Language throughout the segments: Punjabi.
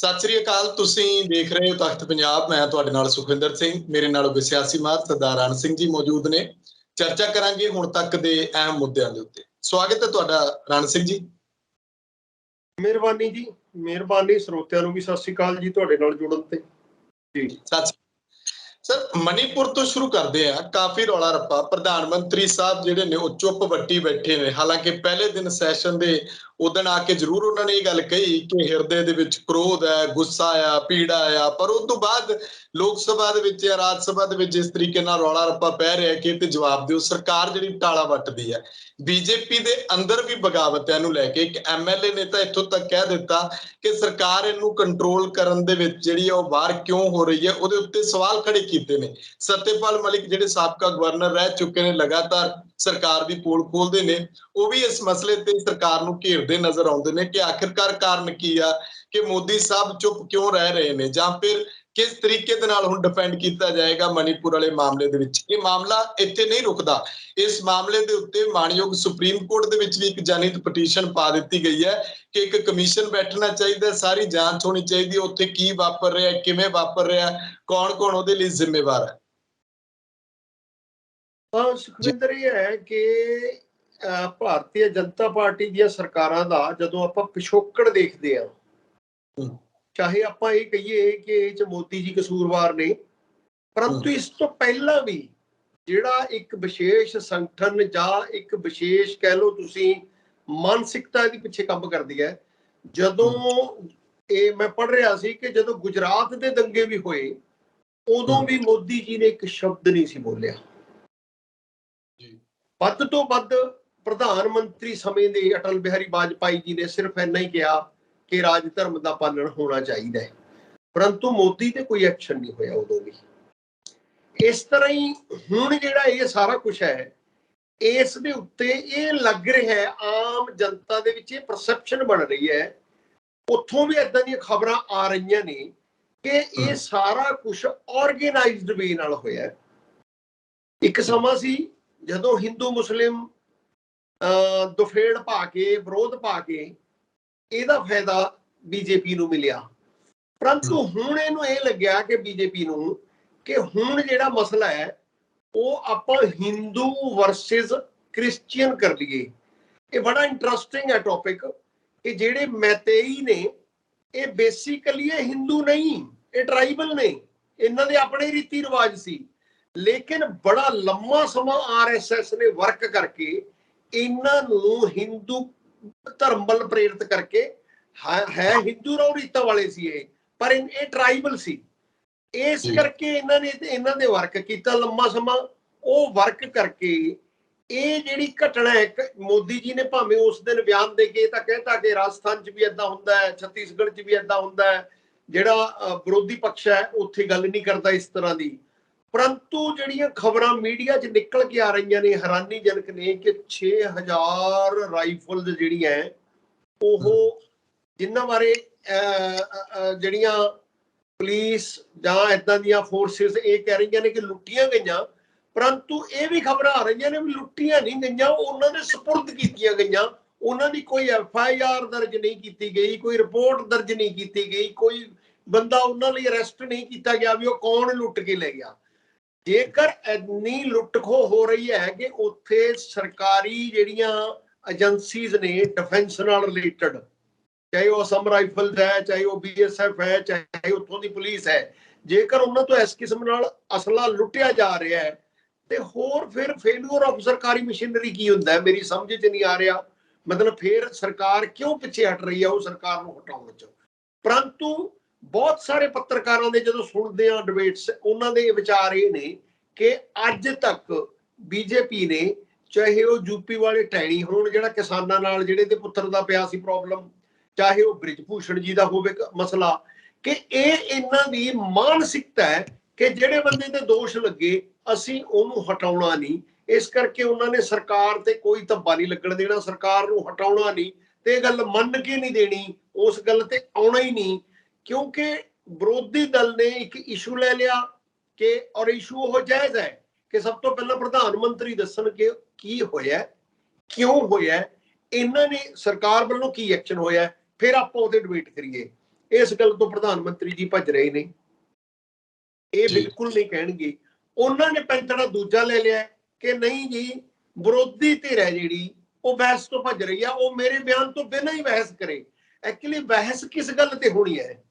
ਸਤਿ ਸ੍ਰੀ ਅਕਾਲ। ਤੁਸੀਂ ਦੇਖ ਰਹੇ ਹੋ ਤਖਤ ਪੰਜਾਬ। ਮੈਂ ਤੁਹਾਡੇ ਨਾਲ ਸੁਖਵਿੰਦਰ ਸਿੰਘ, ਮੇਰੇ ਨਾਲ ਸਿਆਸੀ ਮਾਹਰ ਸਰਦਾਰ ਰਣ ਸਿੰਘ ਜੀ ਮੌਜੂਦ ਨੇ। ਚਰਚਾ ਕਰਾਂਗੇ ਹੁਣ ਤੱਕ ਦੇ ਅਹਿਮ ਮੁੱਦਿਆਂ ਦੇ ਉੱਤੇ। ਸਵਾਗਤ ਹੈ ਤੁਹਾਡਾ ਰਣ ਸਿੰਘ ਜੀ। ਮਿਹਰਬਾਨੀ ਜੀ, ਮਿਹਰਬਾਨੀ। ਸਰੋਤਿਆਂ ਨੂੰ ਵੀ ਸਤਿ ਸ੍ਰੀ ਅਕਾਲ ਜੀ, ਤੁਹਾਡੇ ਨਾਲ ਜੁੜਨ ਤੇ ਜੀ। ਸਰ, ਮਣੀਪੁਰ ਤੋਂ ਸ਼ੁਰੂ ਕਰਦੇ ਆ। ਕਾਫੀ ਰੌਲਾ ਰੱਪਾ, ਪ੍ਰਧਾਨ ਮੰਤਰੀ ਸਾਹਿਬ ਜਿਹੜੇ ਨੇ ਉਹ ਚੁੱਪ ਵੱਟੀ ਬੈਠੇ ਨੇ। ਹਾਲਾਂਕਿ ਪਹਿਲੇ ਦਿਨ ਸੈਸ਼ਨ ਦੇ ਉਦਣ ਆ ਕੇ ਜ਼ਰੂਰ ਉਹਨਾਂ ਨੇ ਇਹ ਗੱਲ ਕਹੀ ਕਿ ਹਿਰਦੇ ਦੇ ਵਿੱਚ ਕ੍ਰੋਧ ਹੈ, ਗੁੱਸਾ ਆ, ਪੀੜਾ ਆ, ਪਰ ਉਸ ਤੋਂ ਬਾਅਦ ਲੋਕ ਸਭਾ ਦੇ ਵਿੱਚ ਜਾਂ ਰਾਜ ਸਭਾ ਦੇ ਵਿੱਚ ਜਿਸ ਤਰੀਕੇ ਨਾਲ ਰੌਲਾ ਰੱਪਾ ਪੈ ਰਿਹਾ ਕਿ ਤੇ ਜਵਾਬ ਦਿਓ। ਸਰਕਾਰ ਜਿਹੜੀ ਟਾਲਾ ਵੱਟਦੀ ਹੈ, ਬੀਜੇਪੀ ਦੇ ਅੰਦਰ ਵੀ ਬਗਾਵਤ ਹੈ ਇਹਨੂੰ ਲੈ ਕੇ। ਇੱਕ MLA ਨੇ ਤਾਂ ਇੱਥੋਂ ਤੱਕ ਕਹਿ ਦਿੱਤਾ ਕਿ ਸਰਕਾਰ ਇਹਨੂੰ ਕੰਟਰੋਲ ਕਰਨ ਦੇ ਵਿੱਚ ਜਿਹੜੀ ਆ ਉਹ ਬਾਹਰ ਕਿਉਂ ਹੋ ਰਹੀ ਹੈ, ਉਹਦੇ ਉੱਤੇ ਸਵਾਲ ਖੜੇ ਕੀਤੇ ਨੇ। ਸਤਿਆਪਾਲ ਮਲਿਕ ਜਿਹੜੇ ਸਾਬਕਾ ਗਵਰਨਰ ਰਹਿ ਚੁੱਕੇ ਨੇ, ਲਗਾਤਾਰ ਸਰਕਾਰ ਦੀ ਪੋਲ ਖੋਲਦੇ ਨੇ। ਉਹ ਵੀ ਇਸ ਮਸਲੇ ਤੇ ਸਰਕਾਰ ਨੂੰ ਘੇਰਦੇ ਨਜ਼ਰ ਆਉਂਦੇ ਨੇ ਕਿ ਆਖਿਰਕਾਰ ਕਾਰਨ ਕੀ ਆ, ਕਿ ਮੋਦੀ ਸਾਹਿਬ ਚੁੱਪ ਕਿਉਂ ਰਹਿ ਰਹੇ ਨੇ, ਜਾਂ ਫਿਰ ਕਿਸ ਤਰੀਕੇ ਦੇ ਨਾਲ ਹੁਣ ਡਿਫੈਂਡ ਕੀਤਾ ਜਾਏਗਾ ਮਣੀਪੁਰ ਵਾਲੇ ਮਾਮਲੇ ਦੇ ਵਿੱਚ। ਇਹ ਮਾਮਲਾ ਇੱਥੇ ਨਹੀਂ ਰੁਕਦਾ। ਇਸ ਮਾਮਲੇ ਦੇ ਉੱਤੇ ਮਾਣਯੋਗ ਸੁਪਰੀਮ ਕੋਰਟ ਦੇ ਵਿੱਚ ਵੀ ਇੱਕ ਜਨਹਿਤ ਪਟੀਸ਼ਨ ਪਾ ਦਿੱਤੀ ਗਈ ਹੈ ਕਿ ਇੱਕ ਕਮਿਸ਼ਨ ਬੈਠਣਾ ਚਾਹੀਦਾ, ਸਾਰੀ ਜਾਂਚ ਹੋਣੀ ਚਾਹੀਦੀ ਹੈ, ਉੱਥੇ ਕੀ ਵਾਪਰ ਰਿਹਾ, ਕਿਵੇਂ ਵਾਪਰ ਰਿਹਾ, ਕੌਣ ਕੌਣ ਉਹਦੇ ਲਈ ਜ਼ਿੰਮੇਵਾਰ ਹੈ। ਸੁਖਵਿੰਦਰ, ਇਹ ਹੈ ਕਿ ਭਾਰਤੀ ਜਨਤਾ ਪਾਰਟੀ ਦੀਆਂ ਸਰਕਾਰਾਂ ਦਾ ਜਦੋਂ ਆਪਾਂ ਪਿਛੋਕੜ ਦੇਖਦੇ ਆ, ਚਾਹੇ ਆਪਾਂ ਇਹ ਕਹੀਏ ਕਿ ਇਹ 'ਚ ਮੋਦੀ ਜੀ ਕਸੂਰਵਾਰ ਨੇ, ਪਰੰਤੂ ਇਸ ਤੋਂ ਪਹਿਲਾਂ ਵੀ ਜਿਹੜਾ ਇੱਕ ਵਿਸ਼ੇਸ਼ ਸੰਗਠਨ ਜਾਂ ਇੱਕ ਵਿਸ਼ੇਸ਼ ਕਹਿ ਲਓ ਤੁਸੀਂ ਮਾਨਸਿਕਤਾ ਦੇ ਪਿੱਛੇ ਕੰਮ ਕਰਦੀ ਹੈ। ਜਦੋਂ ਇਹ ਮੈਂ ਪੜ੍ਹ ਰਿਹਾ ਸੀ ਕਿ ਜਦੋਂ ਗੁਜਰਾਤ ਦੇ ਦੰਗੇ ਵੀ ਹੋਏ, ਉਦੋਂ ਵੀ ਮੋਦੀ ਜੀ ਨੇ ਇੱਕ ਸ਼ਬਦ ਨਹੀਂ ਸੀ ਬੋਲਿਆ। ਵੱਧ ਤੋਂ ਵੱਧ ਪ੍ਰਧਾਨ ਮੰਤਰੀ ਸਮੇਂ ਦੇ ਅਟਲ ਬਿਹਾਰੀ ਵਾਜਪਾਈ ਜੀ ਨੇ ਸਿਰਫ ਇੰਨਾ ਹੀ ਕਿਹਾ ਕਿ ਰਾਜ ਧਰਮ ਦਾ ਪਾਲਣ ਹੋਣਾ ਚਾਹੀਦਾ ਹੈ, ਪਰੰਤੂ ਮੋਦੀ ਤੇ ਕੋਈ ਐਕਸ਼ਨ ਨਹੀਂ ਹੋਇਆ ਉਦੋਂ ਵੀ। ਇਸ ਤਰ੍ਹਾਂ ਹੀ ਹੁਣ ਜਿਹੜਾ ਇਹ ਸਾਰਾ ਕੁਝ ਹੈ, ਇਸ ਦੇ ਉੱਤੇ ਇਹ ਲੱਗ ਰਿਹਾ ਹੈ, ਆਮ ਜਨਤਾ ਦੇ ਵਿੱਚ ਇਹ ਪਰਸੈਪਸ਼ਨ ਬਣ ਰਹੀ ਹੈ, ਉੱਥੋਂ ਵੀ ਏਦਾਂ ਦੀਆਂ ਖਬਰਾਂ ਆ ਰਹੀਆਂ ਨੇ ਕਿ ਇਹ ਸਾਰਾ ਕੁਝ ਆਰਗੇਨਾਈਜ਼ਡ ਵੇ ਨਾਲ ਹੋਇਆ। ਇੱਕ ਸਮਾਂ ਸੀ ਜਦੋਂ ਹਿੰਦੂ ਮੁਸਲਿਮ ਦੁਫੇੜ ਪਾ ਕੇ, ਵਿਰੋਧ ਪਾ ਕੇ ਇਹਦਾ ਫਾਇਦਾ ਬੀਜੇਪੀ ਨੂੰ ਮਿਲਿਆ, ਪਰੰਤੂ ਹੁਣ ਇਹਨੂੰ ਇਹ ਲੱਗਿਆ ਕਿ ਬੀਜੇਪੀ ਨੂੰ ਕਿ ਹੁਣ ਜਿਹੜਾ ਮਸਲਾ ਹੈ ਉਹ ਆਪਾਂ ਹਿੰਦੂ ਵਰਸਸ ਕ੍ਰਿਸਚੀਅਨ ਕਰ ਲਈਏ। ਇਹ ਬੜਾ ਇੰਟਰਸਟਿੰਗ ਹੈ ਟੌਪਿਕ ਕਿ ਜਿਹੜੇ ਮੈਤੇਈ ਨੇ ਇਹ ਬੇਸਿਕਲੀ ਇਹ ਹਿੰਦੂ ਨਹੀਂ, ਇਹ ਟਰਾਈਬਲ ਨੇ, ਇਹਨਾਂ ਦੇ ਆਪਣੇ ਰੀਤੀ ਰਿਵਾਜ ਸੀ, ਲੇਕਿਨ ਬੜਾ ਲੰਮਾ ਸਮਾਂ RSS ਨੇ ਵਰਕ ਕਰਕੇ ਇਹਨਾਂ ਨੂੰ ਹਿੰਦੂ ਧਰਮ ਵੱਲ ਪ੍ਰੇਰਿਤ ਕਰਕੇ, ਹੈ ਹਿੰਦੂ ਰੋ ਰੀਤਾਂ ਵਾਲੇ ਸੀ ਇਹ, ਪਰ ਇਹ ਟਰਾਈਬਲ ਸੀ। ਇਸ ਕਰਕੇ ਇਹਨਾਂ ਨੇ ਵਰਕ ਕੀਤਾ ਲੰਮਾ ਸਮਾਂ। ਉਹ ਵਰਕ ਕਰਕੇ ਇਹ ਜਿਹੜੀ ਘਟਨਾ ਹੈ, ਮੋਦੀ ਜੀ ਨੇ ਭਾਵੇਂ ਉਸ ਦਿਨ ਬਿਆਨ ਦੇ ਕੇ ਤਾਂ ਕਹਿਤਾ ਕਿ ਰਾਜਸਥਾਨ 'ਚ ਵੀ ਏਦਾਂ ਹੁੰਦਾ ਹੈ, ਛੱਤੀਸਗੜ੍ਹ 'ਚ ਵੀ ਏਦਾਂ ਹੁੰਦਾ ਹੈ, ਜਿਹੜਾ ਵਿਰੋਧੀ ਪਕਸ਼ ਹੈ ਉੱਥੇ ਗੱਲ ਨਹੀਂ ਕਰਦਾ ਇਸ ਤਰ੍ਹਾਂ ਦੀ, ਪਰੰਤੂ ਜਿਹੜੀਆਂ ਖਬਰਾਂ ਮੀਡੀਆ 'ਚ ਨਿਕਲ ਕੇ ਆ ਰਹੀਆਂ ਨੇ ਹੈਰਾਨੀਜਨਕ ਨੇ ਕਿ 6000 ਰਾਈਫਲ ਜਿਹੜੀਆਂ ਉਹ, ਜਿਨ੍ਹਾਂ ਬਾਰੇ ਜਿਹੜੀਆਂ ਪੁਲਿਸ ਜਾਂ ਏਦਾਂ ਦੀਆਂ ਫੋਰਸਿਸ ਇਹ ਕਹਿ ਰਹੀਆਂ ਨੇ ਕਿ ਲੁੱਟੀਆਂ ਗਈਆਂ, ਪਰੰਤੂ ਇਹ ਵੀ ਖਬਰਾਂ ਆ ਰਹੀਆਂ ਨੇ ਵੀ ਲੁੱਟੀਆਂ ਨਹੀਂ ਗਈਆਂ, ਉਹਨਾਂ ਦੇ ਸਪੁਰਦ ਕੀਤੀਆਂ ਗਈਆਂ। ਉਹਨਾਂ ਦੀ ਕੋਈ FIR ਦਰਜ ਨਹੀਂ ਕੀਤੀ ਗਈ, ਕੋਈ ਰਿਪੋਰਟ ਦਰਜ ਨਹੀਂ ਕੀਤੀ ਗਈ, ਕੋਈ ਬੰਦਾ ਉਹਨਾਂ ਲਈ ਅਰੈਸਟ ਨਹੀਂ ਕੀਤਾ ਗਿਆ ਵੀ ਉਹ ਕੌਣ ਲੁੱਟ ਕੇ ਲੈ ਗਿਆ। ਜੇਕਰ ਇੰਨੀ ਲੁੱਟ ਖੋਹ ਹੋ ਰਹੀ ਹੈ ਕਿ ਉੱਥੇ ਸਰਕਾਰੀ ਜਿਹੜੀਆਂ ਏਜੰਸੀਜ਼ ਨੇ ਡਿਫੈਂਸ ਨਾਲ ਰਿਲੇਟਡ, ਚਾਹੇ ਉਹ ਅਸਮ ਰਾਈਫਲਸ ਹੈ, ਚਾਹੇ ਉਹ BSF ਹੈ, ਚਾਹੇ ਉੱਥੋਂ ਦੀ ਪੁਲਿਸ ਹੈ, ਜੇਕਰ ਉਹਨਾਂ ਤੋਂ ਇਸ ਕਿਸਮ ਨਾਲ ਅਸਲਾ ਲੁੱਟਿਆ ਜਾ ਰਿਹਾ ਹੈ ਤੇ ਹੋਰ ਫਿਰ ਫੇਲਿਅਰ ਆਫ ਸਰਕਾਰੀ ਮਸ਼ੀਨਰੀ ਕੀ ਹੁੰਦਾ ਹੈ, ਮੇਰੀ ਸਮਝ 'ਚ ਨਹੀਂ ਆ ਰਿਹਾ। ਮਤਲਬ ਫਿਰ ਸਰਕਾਰ ਕਿਉਂ ਪਿੱਛੇ ਹਟ ਰਹੀ ਹੈ ਉਹ ਸਰਕਾਰ ਨੂੰ ਹਟਾਉਣ 'ਚ। ਪਰੰਤੂ ਬਹੁਤ ਸਾਰੇ ਪੱਤਰਕਾਰਾਂ ਦੇ ਜਦੋਂ ਸੁਣਦੇ ਆ ਡਿਬੇਟਸ, ਉਹਨਾਂ ਦੇ ਵਿਚਾਰ ਇਹ ਨੇ ਕਿ ਅੱਜ ਤੱਕ ਬੀਜੇਪੀ ਨੇ, ਚਾਹੇ ਉਹ ਯੂਪੀ ਵਾਲੇ ਟੈਣੀ ਹੋਣ ਜਿਹੜਾ ਕਿਸਾਨਾਂ ਨਾਲ ਜਿਹੜੇ ਦੇ ਪੁੱਤਰ ਦਾ ਪਿਆ ਸੀ ਪ੍ਰੋਬਲਮ, ਚਾਹੇ ਉਹ ਬ੍ਰਿਜ ਭੂਸ਼ਣ ਜੀ ਦਾ ਹੋਵੇ ਮਸਲਾ, ਕਿ ਇਹ ਇਹਨਾਂ ਦੀ ਮਾਨਸਿਕਤਾ ਹੈ ਕਿ ਜਿਹੜੇ ਬੰਦੇ ਤੇ ਦੋਸ਼ ਲੱਗੇ ਅਸੀਂ ਉਹਨੂੰ ਹਟਾਉਣਾ ਨਹੀਂ। ਇਸ ਕਰਕੇ ਉਹਨਾਂ ਨੇ ਸਰਕਾਰ ਤੇ ਕੋਈ ਧੱਬਾ ਨਹੀਂ ਲੱਗਣ ਦੇਣਾ, ਸਰਕਾਰ ਨੂੰ ਹਟਾਉਣਾ ਨਹੀਂ, ਤੇ ਇਹ ਗੱਲ ਮੰਨ ਕੇ ਨਹੀਂ ਦੇਣੀ, ਉਸ ਗੱਲ ਤੇ ਆਉਣਾ ਹੀ ਨਹੀਂ, ਕਿਉਂਕਿ ਵਿਰੋਧੀ ਦਲ ਨੇ ਇੱਕ ਇਸ਼ੂ ਲੈ ਲਿਆ ਕਿ, ਔਰ ਇਸ਼ੂ ਉਹ ਜਾਇਜ਼ ਹੈ ਕਿ ਸਭ ਤੋਂ ਪਹਿਲਾਂ ਪ੍ਰਧਾਨ ਮੰਤਰੀ ਦੱਸਣ ਕਿ ਕੀ ਹੋਇਆ, ਕਿਉਂ ਹੋਇਆ, ਇਹਨਾਂ ਨੇ ਸਰਕਾਰ ਵੱਲੋਂ ਕੀ ਐਕਸ਼ਨ ਹੋਇਆ, ਫਿਰ ਆਪਾਂ ਉਹਦੇ ਡਿਬੇਟ ਕਰੀਏ। ਇਸ ਗੱਲ ਤੋਂ ਪ੍ਰਧਾਨ ਮੰਤਰੀ ਜੀ ਭੱਜ ਰਹੇ ਨੇ। ਇਹ ਬਿਲਕੁਲ ਨਹੀਂ ਕਹਿਣਗੇ। ਉਹਨਾਂ ਨੇ ਪੈਂਤੜਾ ਦੂਜਾ ਲੈ ਲਿਆ ਕਿ ਨਹੀਂ ਜੀ ਵਿਰੋਧੀ ਧਿਰ ਹੈ ਜਿਹੜੀ ਉਹ ਬਹਿਸ ਤੋਂ ਭੱਜ ਰਹੀ ਆ, ਉਹ ਮੇਰੇ ਬਿਆਨ ਤੋਂ ਬਿਨਾਂ ਹੀ ਬਹਿਸ ਕਰੇ। ਐਕਚੁਅਲੀ ਬਹਿਸ ਕਿਸ ਗੱਲ ਤੇ ਹੋਣੀ ਹੈ?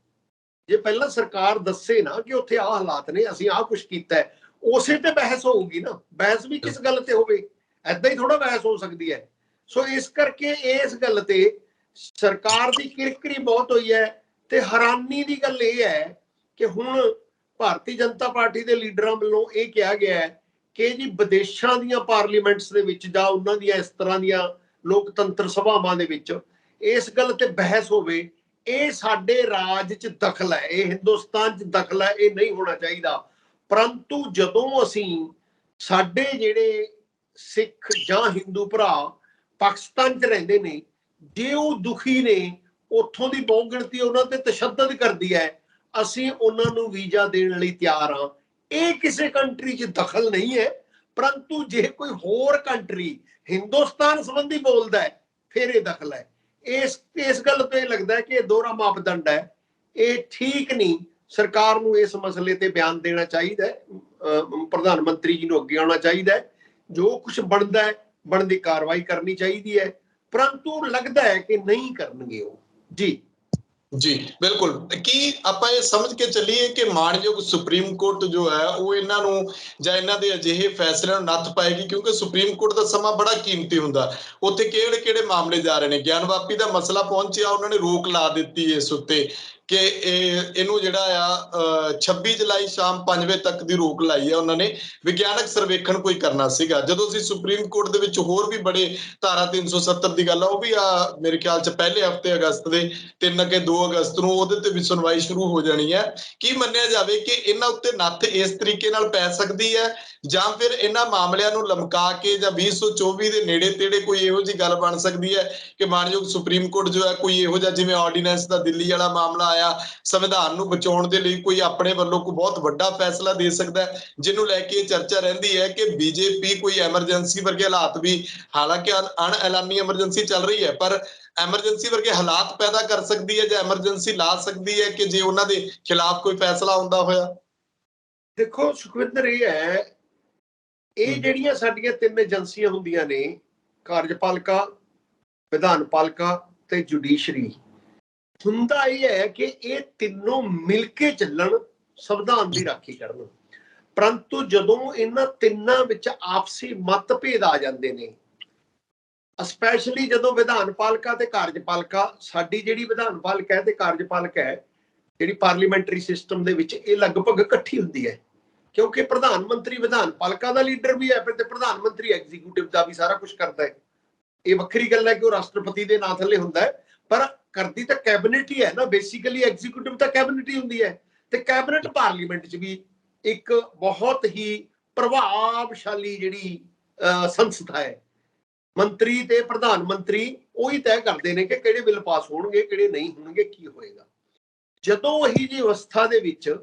ਜੇ ਪਹਿਲਾਂ ਸਰਕਾਰ ਦੱਸੇ ਨਾ ਕਿ ਉੱਥੇ ਆਹ ਹਾਲਾਤ ਨੇ, ਅਸੀਂ ਆਹ ਕੁਝ ਕੀਤਾ ਹੈ, ਉਸੇ ਤੇ ਬਹਿਸ ਹੋਊਗੀ ਨਾ। ਬਹਿਸ ਵੀ ਕਿਸ ਗੱਲ ਤੇ ਹੋਵੇ? ਏਦਾਂ ਹੀ ਥੋੜਾ ਬਹਿਸ ਹੋ ਸਕਦੀ ਹੈ। ਸੋ ਇਸ ਕਰਕੇ ਇਸ ਗੱਲ ਤੇ ਸਰਕਾਰ ਦੀ ਕਿਰਕਰੀ ਬਹੁਤ ਹੋਈ ਹੈ। ਤੇ ਹੈਰਾਨੀ ਦੀ ਗੱਲ ਇਹ ਹੈ ਕਿ ਹੁਣ ਭਾਰਤੀ ਜਨਤਾ ਪਾਰਟੀ ਦੇ ਲੀਡਰਾਂ ਵੱਲੋਂ ਇਹ ਕਿਹਾ ਗਿਆ ਹੈ ਕਿ ਜੀ ਵਿਦੇਸ਼ਾਂ ਦੀਆਂ ਪਾਰਲੀਮੈਂਟਸ ਦੇ ਵਿੱਚ ਜਾਂ ਉਹਨਾਂ ਦੀਆਂ ਇਸ ਤਰ੍ਹਾਂ ਦੀਆਂ ਲੋਕਤੰਤਰ ਸਭਾਵਾਂ ਦੇ ਵਿੱਚ ਇਸ ਗੱਲ ਤੇ ਬਹਿਸ ਹੋਵੇ। ਇਹ ਸਾਡੇ ਰਾਜ 'ਚ ਦਖਲ ਹੈ, ਇਹ ਹਿੰਦੁਸਤਾਨ 'ਚ ਦਖਲ ਹੈ, ਇਹ ਨਹੀਂ ਹੋਣਾ ਚਾਹੀਦਾ। ਪਰੰਤੂ ਜਦੋਂ ਅਸੀਂ ਸਾਡੇ ਜਿਹੜੇ ਸਿੱਖ ਜਾਂ ਹਿੰਦੂ ਭਰਾ ਪਾਕਿਸਤਾਨ 'ਚ ਰਹਿੰਦੇ ਨੇ, ਜੇ ਉਹ ਦੁਖੀ ਨੇ, ਉੱਥੋਂ ਦੀ ਬਹੁ ਗਿਣਤੀ ਉਹਨਾਂ ਤੇ ਤਸ਼ੱਦਦ ਕਰਦੀ ਹੈ, ਅਸੀਂ ਉਹਨਾਂ ਨੂੰ ਵੀਜ਼ਾ ਦੇਣ ਲਈ ਤਿਆਰ ਹਾਂ। ਇਹ ਕਿਸੇ ਕੰਟਰੀ 'ਚ ਦਖਲ ਨਹੀਂ ਹੈ। ਪਰੰਤੂ ਜੇ ਕੋਈ ਹੋਰ ਕੰਟਰੀ ਹਿੰਦੁਸਤਾਨ ਸੰਬੰਧੀ ਬੋਲਦਾ ਹੈ ਫਿਰ ਇਹ ਦਖਲ ਹੈ। ਇਸ ਗੱਲ ਤੋਂ ਇਹ ਲੱਗਦਾ ਹੈ ਕਿ ਇਹ ਦੋਹਰਾ ਮਾਪਦੰਡ ਹੈ, ਇਹ ਠੀਕ ਨਹੀਂ। ਸਰਕਾਰ ਨੂੰ ਇਸ ਮਸਲੇ ਤੇ ਬਿਆਨ ਦੇਣਾ ਚਾਹੀਦਾ ਹੈ, ਪ੍ਰਧਾਨ ਮੰਤਰੀ ਜੀ ਨੂੰ ਅੱਗੇ ਆਉਣਾ ਚਾਹੀਦਾ ਹੈ, ਜੋ ਕੁਝ ਬਣਦਾ ਹੈ ਬਣਦੀ ਕਾਰਵਾਈ ਕਰਨੀ ਚਾਹੀਦੀ ਹੈ। ਪਰੰਤੂ ਲੱਗਦਾ ਹੈ ਕਿ ਨਹੀਂ ਕਰਨਗੇ ਉਹ। ਜੀ ਬਿਲकुल। ਕੀ ਆਪਾਂ ਇਹ ਸਮਝ ਕੇ ਚੱਲੀਏ ਕਿ ਮਾਣਯੋਗ ਸੁਪਰੀਮ ਕੋਰਟ ਜੋ ਹੈ ਉਹ ਇਹਨਾਂ ਨੂੰ ਜਾਂ ਇਹਨਾਂ ਦੇ ਅਜਿਹੇ ਫੈਸਲਿਆਂ ਨੂੰ ਨੱਥ ਪਾਏਗੀ? ਕਿਉਂਕਿ ਸੁਪਰੀਮ ਕੋਰਟ ਦਾ ਸਮਾਂ ਬੜਾ ਕੀਮਤੀ ਹੁੰਦਾ, ਉੱਥੇ ਕਿਹੜੇ ਕਿਹੜੇ ਮਾਮਲੇ ਜਾ ਰਹੇ ਨੇ। ਗਿਆਨਵਾਪੀ ਦਾ ਮਸਲਾ ਪਹੁੰਚਿਆ, ਉਹਨਾਂ ਨੇ ਰੋਕ ਲਾ ਦਿੱਤੀ ਇਸ ਉੱਤੇ ਕਿ ਇਹਨੂੰ ਜਿਹੜਾ ਆ 26 ਜੁਲਾਈ ਸ਼ਾਮ 5 ਵਜੇ ਤੱਕ ਦੀ ਰੋਕ ਲਾਈ ਹੈ ਉਹਨਾਂ ਨੇ। ਵਿਗਿਆਨਕ ਸਰਵੇਖਣ ਕੋਈ ਕਰਨਾ ਸੀਗਾ। ਜਦੋਂ ਅਸੀਂ ਸੁਪਰੀਮ ਕੋਰਟ ਦੇ ਵਿੱਚ ਹੋਰ ਵੀ ਬੜੇ ਧਾਰਾ 370 ਦੀ ਗੱਲ ਆ, ਉਹ ਵੀ ਮੇਰੇ ਖਿਆਲ 'ਚ ਪਹਿਲੇ ਹਫ਼ਤੇ ਅਗਸਤ ਦੇ 3 ਅੱਗੇ 2 ਅਗਸਤ ਨੂੰ ਉਹਦੇ ਤੇ ਵੀ ਸੁਣਵਾਈ ਸ਼ੁਰੂ ਹੋ ਜਾਣੀ ਹੈ। ਕੀ ਮੰਨਿਆ ਜਾਵੇ ਕਿ ਇਹਨਾਂ ਉੱਤੇ ਨੱਥ ਇਸ ਤਰੀਕੇ ਨਾਲ ਪੈ ਸਕਦੀ ਹੈ, ਜਾਂ ਫਿਰ ਇਹਨਾਂ ਮਾਮਲਿਆਂ ਨੂੰ ਲਮਕਾ ਕੇ ਜਾਂ 2024 ਦੇ ਨੇੜੇ ਤੇੜੇ ਕੋਈ ਇਹੋ ਜਿਹੀ ਗੱਲ ਬਣ ਸਕਦੀ ਹੈ ਕਿ ਮਾਣਯੋਗ ਸੁਪਰੀਮ ਕੋਰਟ ਜੋ ਹੈ ਕੋਈ ਇਹੋ ਜਿਹਾ, ਜਿਵੇਂ ਆਰਡੀਨੈਂਸ ਦਾ ਦਿੱਲੀ ਵਾਲਾ ਮਾਮਲਾ ਆਇਆ, ਸੰਵਿਧਾਨ ਨੂੰ ਬਚਾਉਣ ਦੇ ਲਈ ਕੋਈ ਆਪਣੇ ਵੱਲੋਂ ਕੋਈ ਬਹੁਤ ਵੱਡਾ ਫੈਸਲਾ ਦੇ ਸਕਦਾ ਹੈ, ਜਿਹਨੂੰ ਲੈ ਕੇ ਚਰਚਾ ਰਹਿੰਦੀ ਹੈ ਕਿ ਬੀਜੇਪੀ ਕੋਈ ਐਮਰਜੈਂਸੀ ਵਰਗੇ ਹਾਲਾਤ ਵੀ, ਹਾਲਾਂਕਿ ਅਣਐਲਾਨੀ ਐਮਰਜੈਂਸੀ ਚੱਲ ਰਹੀ ਹੈ, ਪਰ ਐਮਰਜੈਂਸੀ ਵਰਗੇ ਹਾਲਾਤ ਪੈਦਾ ਕਰ ਸਕਦੀ ਹੈ ਜਾਂ ਐਮਰਜੈਂਸੀ ਲਾ ਸਕਦੀ ਹੈ ਕਿ ਜੇ ਉਹਨਾਂ ਦੇ ਖਿਲਾਫ ਕੋਈ ਫੈਸਲਾ ਹੁੰਦਾ ਹੋਇਆ? ਦੇਖੋ ਸੁਖਵਿੰਦਰ, ਇਹ ਹੈ, ਇਹ ਜਿਹੜੀਆਂ ਸਾਡੀਆਂ 3 ਏਜੰਸੀਆਂ ਹੁੰਦੀਆਂ ਨੇ, ਕਾਰਜਪਾਲਿਕਾ, ਵਿਧਾਨ ਪਾਲਿਕਾ ਤੇ ਜੁਡੀਸ਼ਰੀ, ਹੁੰਦਾ ਇਹ ਹੈ ਕਿ ਇਹ ਤਿੰਨੋਂ ਮਿਲ ਕੇ ਚੱਲਣ, ਸੰਵਿਧਾਨ ਦੀ ਰਾਖੀ ਕਰਨ। ਪਰੰਤੂ ਜਦੋਂ ਇਹਨਾਂ ਤਿੰਨਾਂ ਵਿੱਚ ਆਪਸੀ ਮਤਭੇਦ ਆ ਜਾਂਦੇ ਨੇ, ਸਪੈਸ਼ਲੀ ਜਦੋਂ ਵਿਧਾਨ ਪਾਲਿਕਾ ਤੇ ਕਾਰਜਪਾਲਿਕਾ, ਸਾਡੀ ਜਿਹੜੀ ਵਿਧਾਨ ਪਾਲਿਕਾ ਹੈ ਤੇ ਕਾਰਜਪਾਲਿਕਾ ਹੈ ਜਿਹੜੀ ਪਾਰਲੀਮੈਂਟਰੀ ਸਿਸਟਮ ਦੇ ਵਿੱਚ, ਇਹ ਲਗਭਗ ਇਕੱਠੀ ਹੁੰਦੀ ਹੈ। ਕਿਉਂਕਿ ਪ੍ਰਧਾਨ ਮੰਤਰੀ ਵਿਧਾਨ ਪਾਲਿਕਾ ਦਾ ਲੀਡਰ ਵੀ ਹੈ ਤੇ ਪ੍ਰਧਾਨ ਮੰਤਰੀ ਐਗਜ਼ੀਕਿਊਟਿਵ ਦਾ ਵੀ ਸਾਰਾ ਕੁਝ ਕਰਦਾ ਹੈ। ਇਹ ਵੱਖਰੀ ਗੱਲ ਹੈ ਕਿ ਉਹ ਰਾਸ਼ਟਰਪਤੀ ਦੇ ਨਾਂ ਥੱਲੇ ਹੁੰਦਾ ਹੈ, ਪਰ ਕਰਦੀ ਤਾਂ ਕੈਬਨਿਟ ਹੀ ਹੈ ਨਾ। ਬੇਸਿਕਲੀ ਐਗਜ਼ੀਕਿਊਟਿਵ ਤਾਂ ਕੈਬਨਿਟ ਹੀ ਹੁੰਦੀ ਹੈ, ਤੇ ਕੈਬਨਿਟ ਪਾਰਲੀਮੈਂਟ 'ਚ ਵੀ ਇੱਕ ਬਹੁਤ ਹੀ ਪ੍ਰਭਾਵਸ਼ਾਲੀ ਜਿਹੜੀ ਸੰਸਥਾ ਹੈ। ਮੰਤਰੀ ਤੇ ਪ੍ਰਧਾਨ ਮੰਤਰੀ ਉਹੀ ਤੈਅ ਕਰਦੇ ਨੇ ਕਿ ਕਿਹੜੇ ਬਿੱਲ ਪਾਸ ਹੋਣਗੇ, ਕਿਹੜੇ ਨਹੀਂ ਹੋਣਗੇ, ਕੀ ਹੋਏਗਾ। ਜਦੋਂ ਇਹੀ ਜਿਹੀ ਅਵਸਥਾ ਦੇ ਵਿੱਚ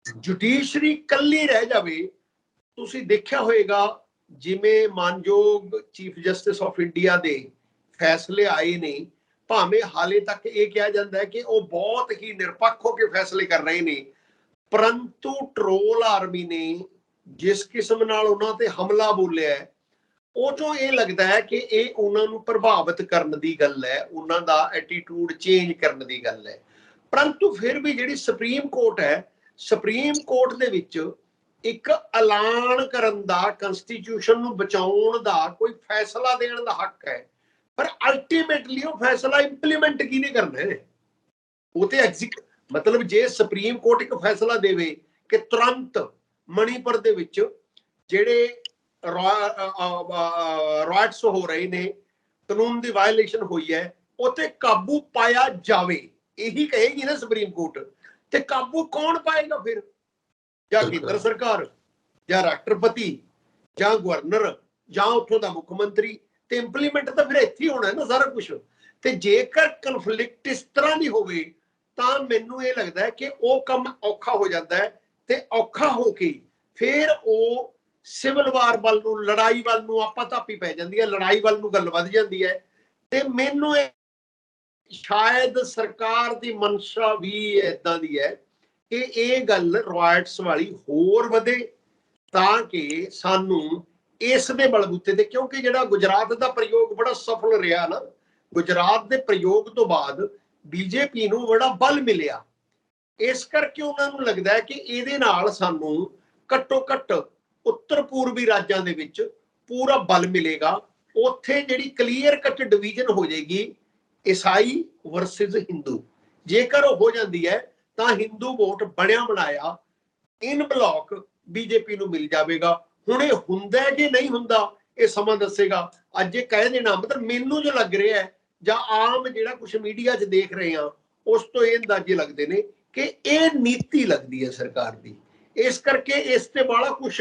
ਜੁਡੀਸ਼ਰੀ ਇਕੱਲੀ ਰਹਿ ਜਾਵੇ, ਤੁਸੀਂ ਦੇਖਿਆ ਹੋਏਗਾ ਜਿਵੇਂ ਮਾਨਯੋਗ ਚੀਫ ਜਸਟਿਸ ਆਫ ਇੰਡੀਆ ਦੇ ਫੈਸਲੇ ਆਏ ਨੇ, ਭਾਵੇਂ ਹਾਲੇ ਤੱਕ ਇਹ ਕਿਹਾ ਜਾਂਦਾ ਹੈ ਕਿ ਉਹ ਬਹੁਤ ਹੀ ਨਿਰਪੱਖ ਹੋ ਕੇ ਫੈਸਲੇ ਕਰ ਰਹੇ ਨੇ, ਪਰੰਤੂ ਟਰੋਲ ਆਰਮੀ ਨੇ ਜਿਸ ਕਿਸਮ ਨਾਲ ਉਹਨਾਂ ਤੇ ਹਮਲਾ ਬੋਲਿਆ, ਉਹ ਤੋਂ ਇਹ ਲੱਗਦਾ ਹੈ ਕਿ ਇਹ ਉਹਨਾਂ ਨੂੰ ਪ੍ਰਭਾਵਿਤ ਕਰਨ ਦੀ ਗੱਲ ਹੈ, ਉਹਨਾਂ ਦਾ ਐਟੀਟਿਊਡ ਚੇਂਜ ਕਰਨ ਦੀ ਗੱਲ ਹੈ। ਪਰੰਤੂ ਫਿਰ ਵੀ ਜਿਹੜੀ ਸੁਪਰੀਮ ਕੋਰਟ ਹੈ, ਸੁਪਰੀਮ ਕੋਰਟ ਦੇ ਵਿੱਚ ਇੱਕ ਐਲਾਨ ਕਰਨ ਦਾ, ਕੰਸਟੀਟਿਊਸ਼ਨ ਨੂੰ ਬਚਾਉਣ ਦਾ, ਕੋਈ ਫੈਸਲਾ ਦੇਣ ਦਾ ਹੱਕ ਹੈ, ਪਰ ਅਲਟੀਮੇਟਲੀ ਉਹ ਫੈਸਲਾ ਇੰਪਲੀਮੈਂਟ ਕਿਹਨੇ ਕਰਨਾ ਹੈ? ਉਹ ਤੇ ਮਤਲਬ ਜੇ ਸੁਪਰੀਮ ਕੋਰਟ ਇੱਕ ਫੈਸਲਾ ਦੇਵੇ ਕਿ ਤੁਰੰਤ ਮਣੀਪੁਰ ਦੇ ਵਿੱਚ ਜਿਹੜੇ ਰਾਇਟਸ ਹੋ ਰਹੇ ਨੇ, ਕਾਨੂੰਨ ਦੀ ਵਾਇਲੇਸ਼ਨ ਹੋਈ ਹੈ, ਉੱਤੇ ਕਾਬੂ ਪਾਇਆ ਜਾਵੇ, ਇਹੀ ਕਹੇਗੀ ਨਾ ਸੁਪਰੀਮ ਕੋਰਟ। ਤੇ ਕਾਬੂ ਕੌਣ ਪਾਏਗਾ ਫਿਰ? ਜਾਂ ਕੇਂਦਰ ਸਰਕਾਰ, ਜਾਂ ਰਾਸ਼ਟਰਪਤੀ, ਜਾਂ ਗਵਰਨਰ, ਜਾਂ ਉੱਥੋਂ ਦਾ ਮੁੱਖ ਮੰਤਰੀ। ਤੇ ਇੰਪਲੀਮੈਂਟ ਤਾਂ ਫਿਰ ਇੱਥੇ ਹੀ ਹੋਣਾ ਨਾ ਸਾਰਾ ਕੁਝ। ਤੇ ਜੇਕਰ ਕਨਫਲਿਕਟ ਇਸ ਤਰ੍ਹਾਂ ਦੀ ਹੋਵੇ ਤਾਂ ਮੈਨੂੰ ਇਹ ਲੱਗਦਾ ਹੈ ਕਿ ਉਹ ਕੰਮ ਔਖਾ ਹੋ ਜਾਂਦਾ ਹੈ, ਤੇ ਔਖਾ ਹੋ ਕੇ ਫਿਰ ਉਹ ਸਿਵਲ ਵਾਰ ਵੱਲ ਨੂੰ, ਲੜਾਈ ਵੱਲ ਨੂੰ ਆਪਾਂ ਧਾਪੀ ਪੈ ਜਾਂਦੀ ਹੈ, ਲੜਾਈ ਵੱਲ ਨੂੰ ਗੱਲ ਵੱਧ ਜਾਂਦੀ ਹੈ। ਤੇ ਮੈਨੂੰ ਸ਼ਾਇਦ ਸਰਕਾਰ ਦੀ ਮਨਸ਼ਾ ਵੀ ਏਦਾਂ ਦੀ ਹੈ ਕਿ ਇਹ ਗੱਲ ਰॉयट्स ਵਾਲੀ ਹੋਰ ਵਧੇ ਤਾਂ ਕਿ ਸਾਨੂੰ ਇਸ ਦੇ ਬਲਬੂਤੇ ਤੇ, ਕਿਉਂਕਿ ਜਿਹੜਾ ਗੁਜਰਾਤ ਦਾ ਪ੍ਰਯੋਗ ਬੜਾ ਸਫਲ ਰਿਹਾ ਨਾ, ਗੁਜਰਾਤ ਦੇ ਪ੍ਰਯੋਗ ਤੋਂ ਬਾਅਦ ਬੀਜੇਪੀ ਨੂੰ ਬੜਾ ਬਲ ਮਿਲਿਆ। ਇਸ ਕਰਕੇ ਉਹਨਾਂ ਨੂੰ ਲੱਗਦਾ ਹੈ ਕਿ ਇਹਦੇ ਨਾਲ ਸਾਨੂੰ ਘੱਟੋ ਘੱਟ ਉੱਤਰ ਪੂਰਬੀ ਰਾਜਾਂ ਦੇ ਵਿੱਚ ਪੂਰਾ ਬਲ ਮਿਲੇਗਾ। ਉੱਥੇ ਜਿਹੜੀ ਕਲੀਅਰ ਕੱਟ ਡਿਵੀਜ਼ਨ ਹੋ ਜਾਏਗੀ ਈਸਾਈ ਵਰਸਸ ਹਿੰਦੂ, ਜੇਕਰ ਉਹ ਹੋ ਜਾਂਦੀ ਹੈ ਤਾਂ ਹਿੰਦੂ ਵੋਟ ਬਣਿਆ ਬਣਾਇਆ ਇਨ ਬਲੌਕ ਬੀਜੇਪੀ ਨੂੰ ਮਿਲ ਜਾਵੇਗਾ। ਹੁਣ ਇਹ ਹੁੰਦਾ ਕਿ ਨਹੀਂ ਹੁੰਦਾ ਇਹ ਸਮਾਂ ਦੱਸੇਗਾ। ਅੱਜ ਇਹ ਕਹਿ ਦੇਣਾ, ਮਤਲਬ ਮੈਨੂੰ ਜੋ ਲੱਗ ਰਿਹਾ ਹੈ ਜਾਂ ਆਮ ਜਿਹੜਾ ਕੁਝ ਮੀਡੀਆ 'ਚ ਦੇਖ ਰਹੇ ਹਾਂ ਉਸ ਤੋਂ ਇਹ ਅੰਦਾਜ਼ੇ ਲੱਗਦੇ ਨੇ ਕਿ ਇਹ ਨੀਤੀ ਲੱਗਦੀ ਹੈ ਸਰਕਾਰ ਦੀ। ਇਸ ਕਰਕੇ ਇਸ ਤੇ ਬੜਾ ਕੁਝ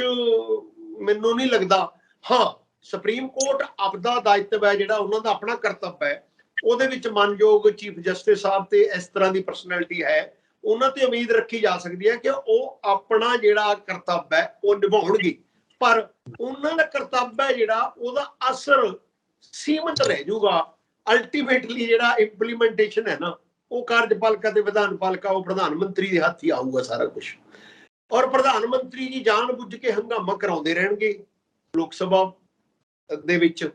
ਮੈਨੂੰ ਨਹੀਂ ਲੱਗਦਾ। ਹਾਂ, ਸੁਪਰੀਮ ਕੋਰਟ ਆਪਦਾ ਦਾਇਤਵ ਹੈ, ਜਿਹੜਾ ਉਹਨਾਂ ਦਾ ਆਪਣਾ ਕਰਤੱਵ ਹੈ, ਉਹਦੇ ਵਿੱਚ ਮਾਨਯੋਗ ਚੀਫ ਜਸਟਿਸ ਸਾਹਿਬ ਤੇ ਇਸ ਤਰ੍ਹਾਂ ਦੀ ਪਰਸਨੈਲਿਟੀ ਹੈ, ਉਹਨਾਂ ਤੇ ਉਮੀਦ ਰੱਖੀ ਜਾ ਸਕਦੀ ਹੈ ਕਿ ਉਹ ਆਪਣਾ ਜਿਹੜਾ ਕਰਤੱਵ ਹੈ ਉਹ ਨਿਭਾਉਣਗੇ। ਪਰ ਉਹਨਾਂ ਦਾ ਕਰਤੱਵ ਹੈ ਜਿਹੜਾ ਉਹਦਾ ਅਸਰ ਸੀਮਤ ਰਹਿ ਜਾਊਗਾ। ਅਲਟੀਮੇਟਲੀ ਜਿਹੜਾ ਇੰਪਲੀਮੈਂਟੇਸ਼ਨ ਹੈ ਨਾ, ਉਹ ਕਾਰਜਪਾਲਿਕਾ ਤੇ ਵਿਧਾਨਪਾਲਿਕਾ, ਉਹ ਪ੍ਰਧਾਨ ਮੰਤਰੀ ਦੇ ਹੱਥ ਹੀ ਆਊਗਾ ਸਾਰਾ ਕੁਝ। ਔਰ ਪ੍ਰਧਾਨ ਮੰਤਰੀ ਜੀ ਜਾਣ ਬੁੱਝ ਕੇ ਹੰਗਾਮਾ ਕਰਾਉਂਦੇ ਰਹਿਣਗੇ ਲੋਕ ਸਭਾ ਦੇ ਵਿੱਚ,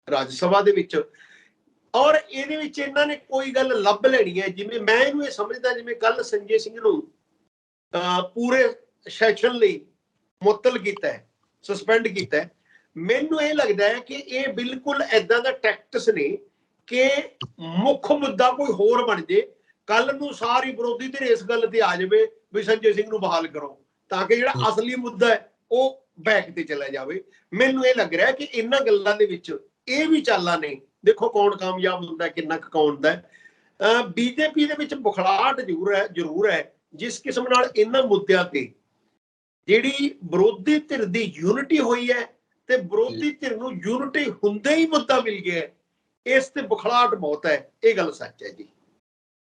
ਰਾਜ ਸਭਾ ਦੇ ਵਿੱਚ। ਔਰ ਇਹਦੇ ਵਿੱਚ ਇਹਨਾਂ ਨੇ ਕੋਈ ਗੱਲ ਲੱਭ ਲੈਣੀ ਹੈ। ਜਿਵੇਂ ਮੈਂ ਇਹਨੂੰ ਇਹ ਸਮਝਦਾ, ਜਿਵੇਂ ਕੱਲ ਸੰਜੇ ਸਿੰਘ ਨੂੰ ਪੂਰੇ ਸੈਸ਼ਨ ਲਈ ਮੁਅੱਤਲ ਕੀਤਾ ਹੈ, ਸਸਪੈਂਡ ਕੀਤਾ ਹੈ, ਮੈਨੂੰ ਇਹ ਲੱਗਦਾ ਹੈ ਕਿ ਇਹ ਬਿਲਕੁਲ ਏਦਾਂ ਦਾ ਟੈਕਟਿਸ ਨੇ ਕਿ ਮੁੱਖ ਮੁੱਦਾ ਕੋਈ ਹੋਰ ਬਣ ਜੇ, ਕੱਲ ਨੂੰ ਸਾਰੀ ਵਿਰੋਧੀ ਧਿਰ ਇਸ ਗੱਲ ਤੇ ਆ ਜਾਵੇ ਵੀ ਸੰਜੇ ਸਿੰਘ ਨੂੰ ਬਹਾਲ ਕਰੋ, ਤਾਂ ਕਿ ਜਿਹੜਾ ਅਸਲੀ ਮੁੱਦਾ ਹੈ ਉਹ ਬੈਕ ਤੇ ਚਲਾ ਜਾਵੇ। ਮੈਨੂੰ ਇਹ ਲੱਗ ਰਿਹਾ ਕਿ ਇਹਨਾਂ ਗੱਲਾਂ ਦੇ ਵਿੱਚ ਇਹ ਵੀ ਚਾਲਾਂ ਨੇ। ਦੇਖੋ ਕੌਣ ਕਾਮਯਾਬ ਹੁੰਦਾ, ਕਿੰਨਾ ਕੁ ਕੌਣ ਦਾ। ਬੀਜੇਪੀ ਦੇ ਵਿੱਚ ਬੁਖਲਾਹਟ ਜ਼ਰੂਰ ਹੈ। ਜਿਸ ਕਿਸਮ ਨਾਲ ਇਹਨਾਂ ਮੁੱਦਿਆਂ ਤੇ ਜਿਹੜੀ ਵਿਰੋਧੀ ਧਿਰ ਦੀ ਯੂਨਿਟੀ ਹੋਈ ਹੈ ਤੇ ਵਿਰੋਧੀ ਧਿਰ ਨੂੰ ਯੂਨਿਟੀ ਹੁੰਦੇ ਹੀ ਮੁੱਦਾ ਮਿਲ ਗਿਆ ਹੈ, ਇਸ ਤੇ ਬੁਖਲਾਹਟ ਬਹੁਤ ਹੈ। ਇਹ ਗੱਲ ਸੱਚ ਹੈ ਜੀ।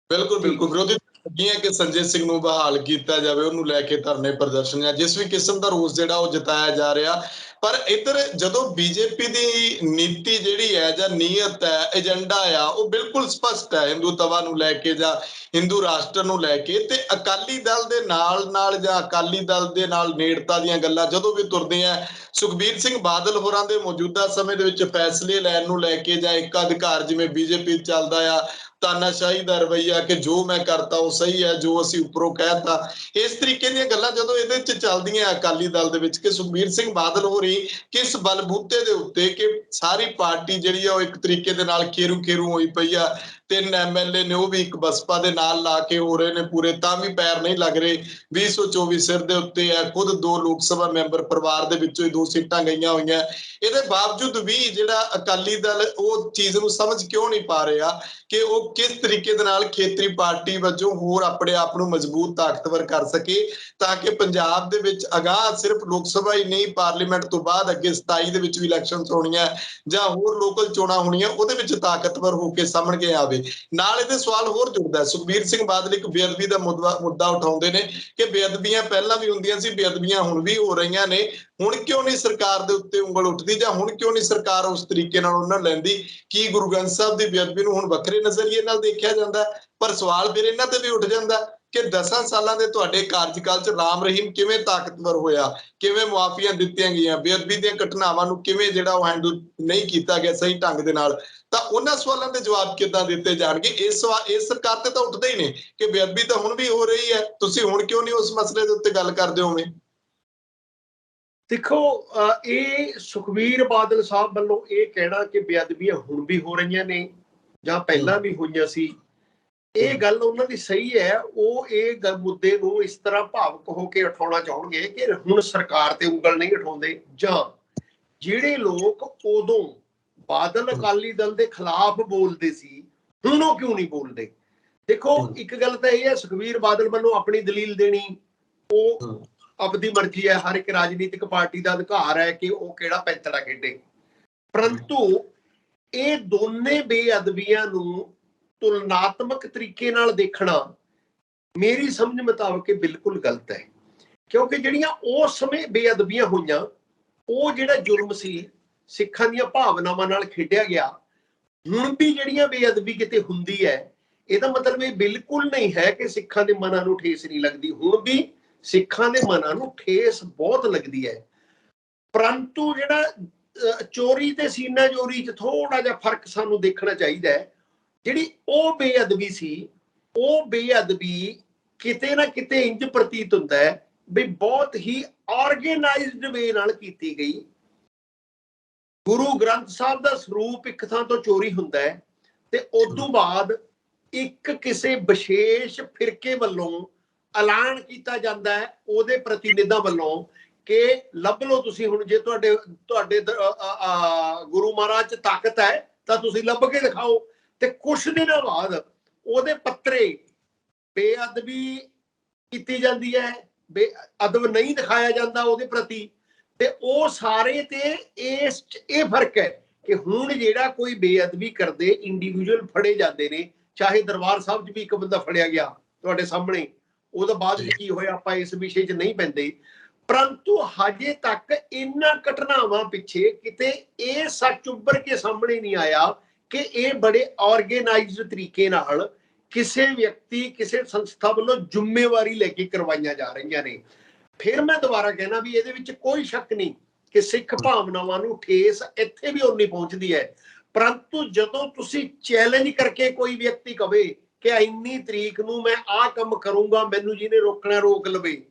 ਬਿਲਕੁਲ ਬਿਲਕੁਲ। ਵਿਰੋਧੀ ਹੈ ਕਿ ਸੰਜੇ ਸਿੰਘ ਨੂੰ ਬਹਾਲ ਕੀਤਾ ਜਾਵੇ, ਉਹਨੂੰ ਲੈ ਕੇ ਧਰਨੇ ਪ੍ਰਦਰਸ਼ਨ ਜਾਂ ਜਿਸ ਵੀ ਕਿਸਮ ਦਾ ਰੋਸ ਜਿਹੜਾ ਉਹ ਜਤਾਇਆ ਜਾ ਰਿਹਾ। ਪਰ ਇੱਧਰ ਜਦੋਂ ਬੀਜੇਪੀ ਦੀ ਨੀਤੀ ਜਿਹੜੀ ਹੈ ਜਾਂ ਨੀਅਤ ਹੈ, ਏਜੰਡਾ ਆ, ਉਹ ਬਿਲਕੁਲ ਸਪਸ਼ਟ ਹੈ ਹਿੰਦੂਤਵਾ ਨੂੰ ਲੈ ਕੇ ਜਾਂ ਹਿੰਦੂ ਰਾਸ਼ਟਰ ਨੂੰ ਲੈ ਕੇ। ਤੇ ਅਕਾਲੀ ਦਲ ਦੇ ਨਾਲ ਜਾਂ ਅਕਾਲੀ ਦਲ ਦੇ ਨਾਲ ਨੇੜਤਾ ਦੀਆਂ ਗੱਲਾਂ ਜਦੋਂ ਵੀ ਤੁਰਦੇ ਆ, ਸੁਖਬੀਰ ਸਿੰਘ ਬਾਦਲ ਹੋਰਾਂ ਦੇ ਮੌਜੂਦਾ ਸਮੇਂ ਦੇ ਵਿੱਚ ਫੈਸਲੇ ਲੈਣ ਨੂੰ ਲੈ ਕੇ ਜਾਂ ਇੱਕ ਅਧਿਕਾਰ, ਜਿਵੇਂ ਬੀਜੇਪੀ ਚੱਲਦਾ ਆ ਤਾਨਾਸ਼ਾਹੀ ਦਾ ਰਵੱਈਆ ਕਿ ਜੋ ਮੈਂ ਕਰਤਾ ਉਹ ਸਹੀ ਹੈ, ਜੋ ਅਸੀਂ ਉੱਪਰੋਂ ਕਹਿਤਾ, ਇਸ ਤਰੀਕੇ ਦੀਆਂ ਗੱਲਾਂ ਜਦੋਂ ਇਹਦੇ ਵਿੱਚ ਚੱਲਦੀਆਂ ਅਕਾਲੀ ਦਲ ਦੇ ਵਿੱਚ ਕਿ ਸੁਖਬੀਰ ਸਿੰਘ ਬਾਦਲ ਹੋਰੀ ਕਿਸ ਬਲਬੂਤੇ ਦੇ ਉੱਤੇ ਕਿ ਸਾਰੀ ਪਾਰਟੀ ਜਿਹੜੀ ਆ ਉਹ ਇੱਕ ਤਰੀਕੇ ਦੇ ਨਾਲ ਖੇਰੂ ਹੋਈ ਪਈ ਆ। 3 MLA ਨੇ ਉਹ ਵੀ ਇੱਕ ਬਸਪਾ ਦੇ ਨਾਲ ਲਾ ਕੇ ਹੋ ਰਹੇ ਨੇ ਪੂਰੇ, ਤਾਂ ਵੀ ਪੈਰ ਨਹੀਂ ਲੱਗ ਰਹੇ। 2024 ਸਿਰ ਦੇ ਉੱਤੇ ਹੈ। ਖੁਦ 2 ਲੋਕ ਸਭਾ ਮੈਂਬਰ ਪਰਿਵਾਰ ਦੇ ਵਿੱਚੋਂ ਹੀ 2 ਸੀਟਾਂ ਗਈਆਂ ਹੋਈਆਂ। ਇਹਦੇ ਬਾਵਜੂਦ ਵੀ ਜਿਹੜਾ ਅਕਾਲੀ ਦਲ ਉਹ ਚੀਜ਼ ਨੂੰ ਸਮਝ ਕਿਉਂ ਨਹੀਂ ਪਾ ਰਿਹਾ ਕਿ ਉਹ ਕਿਸ ਤਰੀਕੇ ਦੇ ਨਾਲ ਖੇਤਰੀ ਪਾਰਟੀ ਵਜੋਂ ਹੋਰ ਆਪਣੇ ਆਪ ਨੂੰ ਮਜ਼ਬੂਤ ਤਾਕਤਵਰ ਕਰ ਸਕੇ, ਤਾਂ ਕਿ ਪੰਜਾਬ ਦੇ ਵਿੱਚ ਅਗਾਂਹ ਸਿਰਫ ਲੋਕ ਸਭਾ ਹੀ ਨਹੀਂ, ਪਾਰਲੀਮੈਂਟ ਤੋਂ ਬਾਅਦ ਅੱਗੇ 27 ਦੇ ਵਿੱਚ ਵੀ ਇਲੈਕਸ਼ਨਸ ਹੋਣੀਆਂ ਜਾਂ ਹੋਰ ਲੋਕਲ ਚੋਣਾਂ ਹੋਣੀਆਂ, ਉਹਦੇ ਵਿੱਚ ਤਾਕਤਵਰ ਹੋ ਕੇ ਸਾਹਮਣੇ ਆਵੇ। ਨਾਲ ਇਹਦੇ ਸਵਾਲ ਹੋਰ ਜੁੜਦਾ, ਸੁਖਬੀਰ ਸਿੰਘ ਬਾਦਲ ਇੱਕ ਬੇਅਦਬੀ ਦਾ ਮੁੱਦਾ ਉਠਾਉਂਦੇ ਨੇ ਕਿ ਬੇਅਦਬੀਆਂ ਪਹਿਲਾਂ ਵੀ ਹੁੰਦੀਆਂ ਸੀ, ਬੇਅਦਬੀਆਂ ਹੁਣ ਵੀ ਹੋ ਰਹੀਆਂ ਨੇ, ਹੁਣ ਕਿਉਂ ਨਹੀਂ ਸਰਕਾਰ ਦੇ ਉੱਤੇ ਉਂਗਲ ਉੱਠਦੀ ਜਾਂ ਹੁਣ ਕਿਉਂ ਨਹੀਂ ਸਰਕਾਰ ਉਸ ਤਰੀਕੇ ਨਾਲ ਉਹਨਾਂ ਲੈਂਦੀ? ਕੀ ਗੁਰੂ ਗ੍ਰੰਥ ਸਾਹਿਬ ਦੀ ਬੇਅਦਬੀ ਨੂੰ ਹੁਣ ਵੱਖਰੇ ਨਜ਼ਰੀਏ ਨਾਲ ਦੇਖਿਆ ਜਾਂਦਾ? ਪਰ ਸਵਾਲ ਫਿਰ ਇਹਨਾਂ ਤੇ ਵੀ ਉੱਠ ਜਾਂਦਾ ਕਿ 10 ਸਾਲਾਂ ਦੇ ਤੁਹਾਡੇ ਕਾਰਜਕਾਲ 'ਚ ਰਾਮ ਰਹੀਮ ਕਿਵੇਂ ਤਾਕਤਵਰ ਹੋਇਆ, ਕਿਵੇਂ ਮੁਆਫੀਆਂ ਦਿੱਤੀਆਂ ਗਈਆਂ, ਬੇਅਦਬੀ ਦੀਆਂ ਘਟਨਾਵਾਂ ਨੂੰ ਕਿਵੇਂ ਜਿਹੜਾ ਉਹ ਹੈਂਡਲ ਨਹੀਂ ਕੀਤਾ ਗਿਆ ਸਹੀ ਢੰਗ ਦੇ ਨਾਲ? ਤਾਂ ਉਹਨਾਂ ਸਵਾਲਾਂ ਦੇ ਜਵਾਬ ਕਿੱਦਾਂ ਦਿੱਤੇ ਜਾਣਗੇ? ਇਸ ਸਰਕਾਰ ਤੇ ਤਾਂ ਉੱਠਦੇ ਹੀ ਨੇ ਕਿ ਬੇਅਦਬੀ ਤਾਂ ਹੁਣ ਵੀ ਹੋ ਰਹੀ ਹੈ, ਤੁਸੀਂ ਹੁਣ ਕਿਉਂ ਨਹੀਂ ਉਸ ਮਸਲੇ ਦੇ ਉੱਤੇ ਗੱਲ ਕਰਦੇ ਹੋਵੇਂ? ਦੇਖੋ, ਇਹ ਸੁਖਬੀਰ ਬਾਦਲ ਸਾਹਿਬ ਵੱਲੋਂ ਇਹ ਕਹਿਣਾ ਕਿ ਬੇਅਦਬੀਆਂ ਹੁਣ ਵੀ ਹੋ ਰਹੀਆਂ ਨੇ ਜਾਂ ਪਹਿਲਾਂ ਵੀ ਹੋਈਆਂ ਸੀ, ਇਹ ਗੱਲ ਉਹਨਾਂ ਦੀ ਸਹੀ ਹੈ। ਉਹ ਇਹ ਮੁੱਦੇ ਨੂੰ ਇਸ ਤਰ੍ਹਾਂ ਭਾਵੁਕ ਹੋ ਕੇ ਉਠਾਉਣਾ ਚਾਹੁੰਗੇ ਕਿ ਹੁਣ ਸਰਕਾਰ ਤੇ ਉਂਗਲ ਨਹੀਂ ਉਠਾਉਂਦੇ, ਜਾਂ ਜਿਹੜੇ ਲੋਕ ਉਦੋਂ ਬਾਦਲ ਅਕਾਲੀ ਦਲ ਦੇ ਖਿਲਾਫ ਬੋਲਦੇ ਸੀ ਹੁਣ ਉਹ ਕਿਉਂ ਨਹੀਂ ਬੋਲਦੇ। ਦੇਖੋ, ਇੱਕ ਗੱਲ ਤਾਂ ਇਹ ਹੈ, ਸੁਖਬੀਰ ਬਾਦਲ ਵੱਲੋਂ ਆਪਣੀ ਦਲੀਲ ਦੇਣੀ ਉਹ ਆਪਦੀ ਮਰਜ਼ੀ ਹੈ, ਹਰ ਇੱਕ ਰਾਜਨੀਤਿਕ ਪਾਰਟੀ ਦਾ ਅਧਿਕਾਰ ਹੈ ਕਿ ਉਹ ਕਿਹੜਾ ਪੈਂਤੜਾ ਖੇਡੇ। ਪਰੰਤੂ ਇਹ ਦੋਨੇ ਬੇਅਦਬੀਆਂ ਨੂੰ ਤੁਲਨਾਤਮਕ ਤਰੀਕੇ ਨਾਲ ਦੇਖਣਾ ਮੇਰੀ ਸਮਝ ਮੁਤਾਬਕ ਇਹ ਬਿਲਕੁਲ ਗਲਤ ਹੈ, ਕਿਉਂਕਿ ਜਿਹੜੀਆਂ ਉਸ ਸਮੇਂ ਬੇਅਦਬੀਆਂ ਹੋਈਆਂ, ਉਹ ਜਿਹੜਾ ਜੁਰਮ ਸੀ ਸਿੱਖਾਂ ਦੀਆਂ ਭਾਵਨਾਵਾਂ ਨਾਲ ਖੇਡਿਆ ਗਿਆ, ਹੁਣ ਵੀ ਜਿਹੜੀਆਂ ਬੇਅਦਬੀ ਕਿਤੇ ਹੁੰਦੀ ਹੈ, ਇਹਦਾ ਮਤਲਬ ਇਹ ਬਿਲਕੁਲ ਨਹੀਂ ਹੈ ਕਿ ਸਿੱਖਾਂ ਦੇ ਮਨਾਂ ਨੂੰ ਠੇਸ ਨਹੀਂ ਲੱਗਦੀ। ਹੁਣ ਵੀ ਸਿੱਖਾਂ ਦੇ ਮਨਾਂ ਨੂੰ ਠੇਸ ਬਹੁਤ ਲੱਗਦੀ ਹੈ। ਪਰੰਤੂ ਜਿਹੜਾ ਚੋਰੀ ਤੇ ਸੀਨਾ ਚੋਰੀ 'ਚ ਥੋੜਾ ਜਿਹਾ ਫਰਕ ਸਾਨੂੰ ਦੇਖਣਾ ਚਾਹੀਦਾ ਹੈ। ਜਿਹੜੀ ਉਹ ਬੇਅਦਬੀ ਸੀ, ਉਹ ਬੇਅਦਬੀ ਕਿਤੇ ਨਾ ਕਿਤੇ ਇੰਜ ਪ੍ਰਤੀਤ ਹੁੰਦਾ ਹੈ ਵੀ ਬਹੁਤ ਹੀ ਆਰਗੇਨਾਈਜ਼ਡ ਵੇ ਨਾਲ ਕੀਤੀ ਗਈ। ਗੁਰੂ ਗ੍ਰੰਥ ਸਾਹਿਬ ਦਾ ਸਰੂਪ ਇੱਕ ਥਾਂ ਤੋਂ ਚੋਰੀ ਹੁੰਦਾ ਹੈ ਤੇ ਉਦੋਂ ਬਾਅਦ ਇੱਕ ਕਿਸੇ ਵਿਸ਼ੇਸ਼ ਫਿਰਕੇ ਵੱਲੋਂ ਐਲਾਨ ਕੀਤਾ ਜਾਂਦਾ ਹੈ ਉਹਦੇ ਪ੍ਰਤੀਨਿਧਾਂ ਵੱਲੋਂ ਕਿ ਲੱਭ ਲਓ ਤੁਸੀਂ, ਹੁਣ ਜੇ ਤੁਹਾਡੇ ਗੁਰੂ ਮਹਾਰਾਜ 'ਚ ਤਾਕਤ ਹੈ ਤਾਂ ਤੁਸੀਂ ਲੱਭ ਕੇ ਦਿਖਾਓ। ਤੇ ਕੁਛ ਦਿਨਾਂ ਬਾਅਦ ਉਹਦੇ ਪੱਤਰੇ ਬੇਅਦਬੀ ਕੀਤੀ ਜਾਂਦੀ ਹੈ, ਬੇਅਦਬ ਨਹੀਂ ਦਿਖਾਇਆ ਜਾਂਦਾ ਉਹਦੇ ਪ੍ਰਤੀ। ਤੇ ਉਹ ਸਾਰੇ ਤੇ ਇਹ ਫਰਕ ਹੈ ਕਿ ਹੁਣ ਜਿਹੜਾ ਕੋਈ ਬੇਅਦਬੀ ਕਰਦੇ ਇੰਡੀਵਿਜੂਅਲ ਫੜੇ ਜਾਂਦੇ ਨੇ, ਚਾਹੇ ਦਰਬਾਰ ਸਾਹਿਬ 'ਚ ਵੀ ਇੱਕ ਬੰਦਾ ਫੜਿਆ ਗਿਆ ਤੁਹਾਡੇ ਸਾਹਮਣੇ, ਉਹਦੇ ਬਾਅਦ ਕੀ ਹੋਇਆ ਆਪਾਂ ਇਸ ਵਿਸ਼ੇ 'ਚ ਨਹੀਂ ਪੈਂਦੇ। ਪਰੰਤੂ ਹਜੇ ਤੱਕ ਇਹਨਾਂ ਘਟਨਾਵਾਂ ਪਿੱਛੇ ਕਿਤੇ ਇਹ ਸੱਚ ਉੱਭਰ ਕੇ ਸਾਹਮਣੇ ਨਹੀਂ ਆਇਆ ਕਿ ਇਹ ਬੜੇ ਆਰਗੇਨਾਈਜ਼ਡ ਤਰੀਕੇ ਨਾਲ ਕਿਸੇ ਵਿਅਕਤੀ, ਕਿਸੇ ਸੰਸਥਾ ਵੱਲੋਂ ਜ਼ਿੰਮੇਵਾਰੀ ਲੈ ਕੇ ਕਰਵਾਈਆਂ ਜਾ ਰਹੀਆਂ ਨੇ। ਫਿਰ ਮੈਂ ਦੁਬਾਰਾ ਕਹਿਣਾ ਵੀ ਇਹਦੇ ਵਿੱਚ ਕੋਈ ਸ਼ੱਕ ਨਹੀਂ ਕਿ ਸਿੱਖ ਭਾਵਨਾਵਾਂ ਨੂੰ ਠੇਸ ਇੱਥੇ ਵੀ ਉਨੀ ਪਹੁੰਚਦੀ ਹੈ। ਪਰੰਤੂ ਜਦੋਂ ਤੁਸੀਂ ਚੈਲੰਜ ਕਰਕੇ ਕੋਈ ਵਿਅਕਤੀ ਕਵੇ ਕਿ ਇੰਨੀ ਤਰੀਕ ਨੂੰ ਮੈਂ ਆਹ ਕੰਮ ਕਰੂੰਗਾ, ਮੈਨੂੰ ਜਿਹਨੇ ਰੋਕਣਾ ਰੋਕ ਲਵੇ,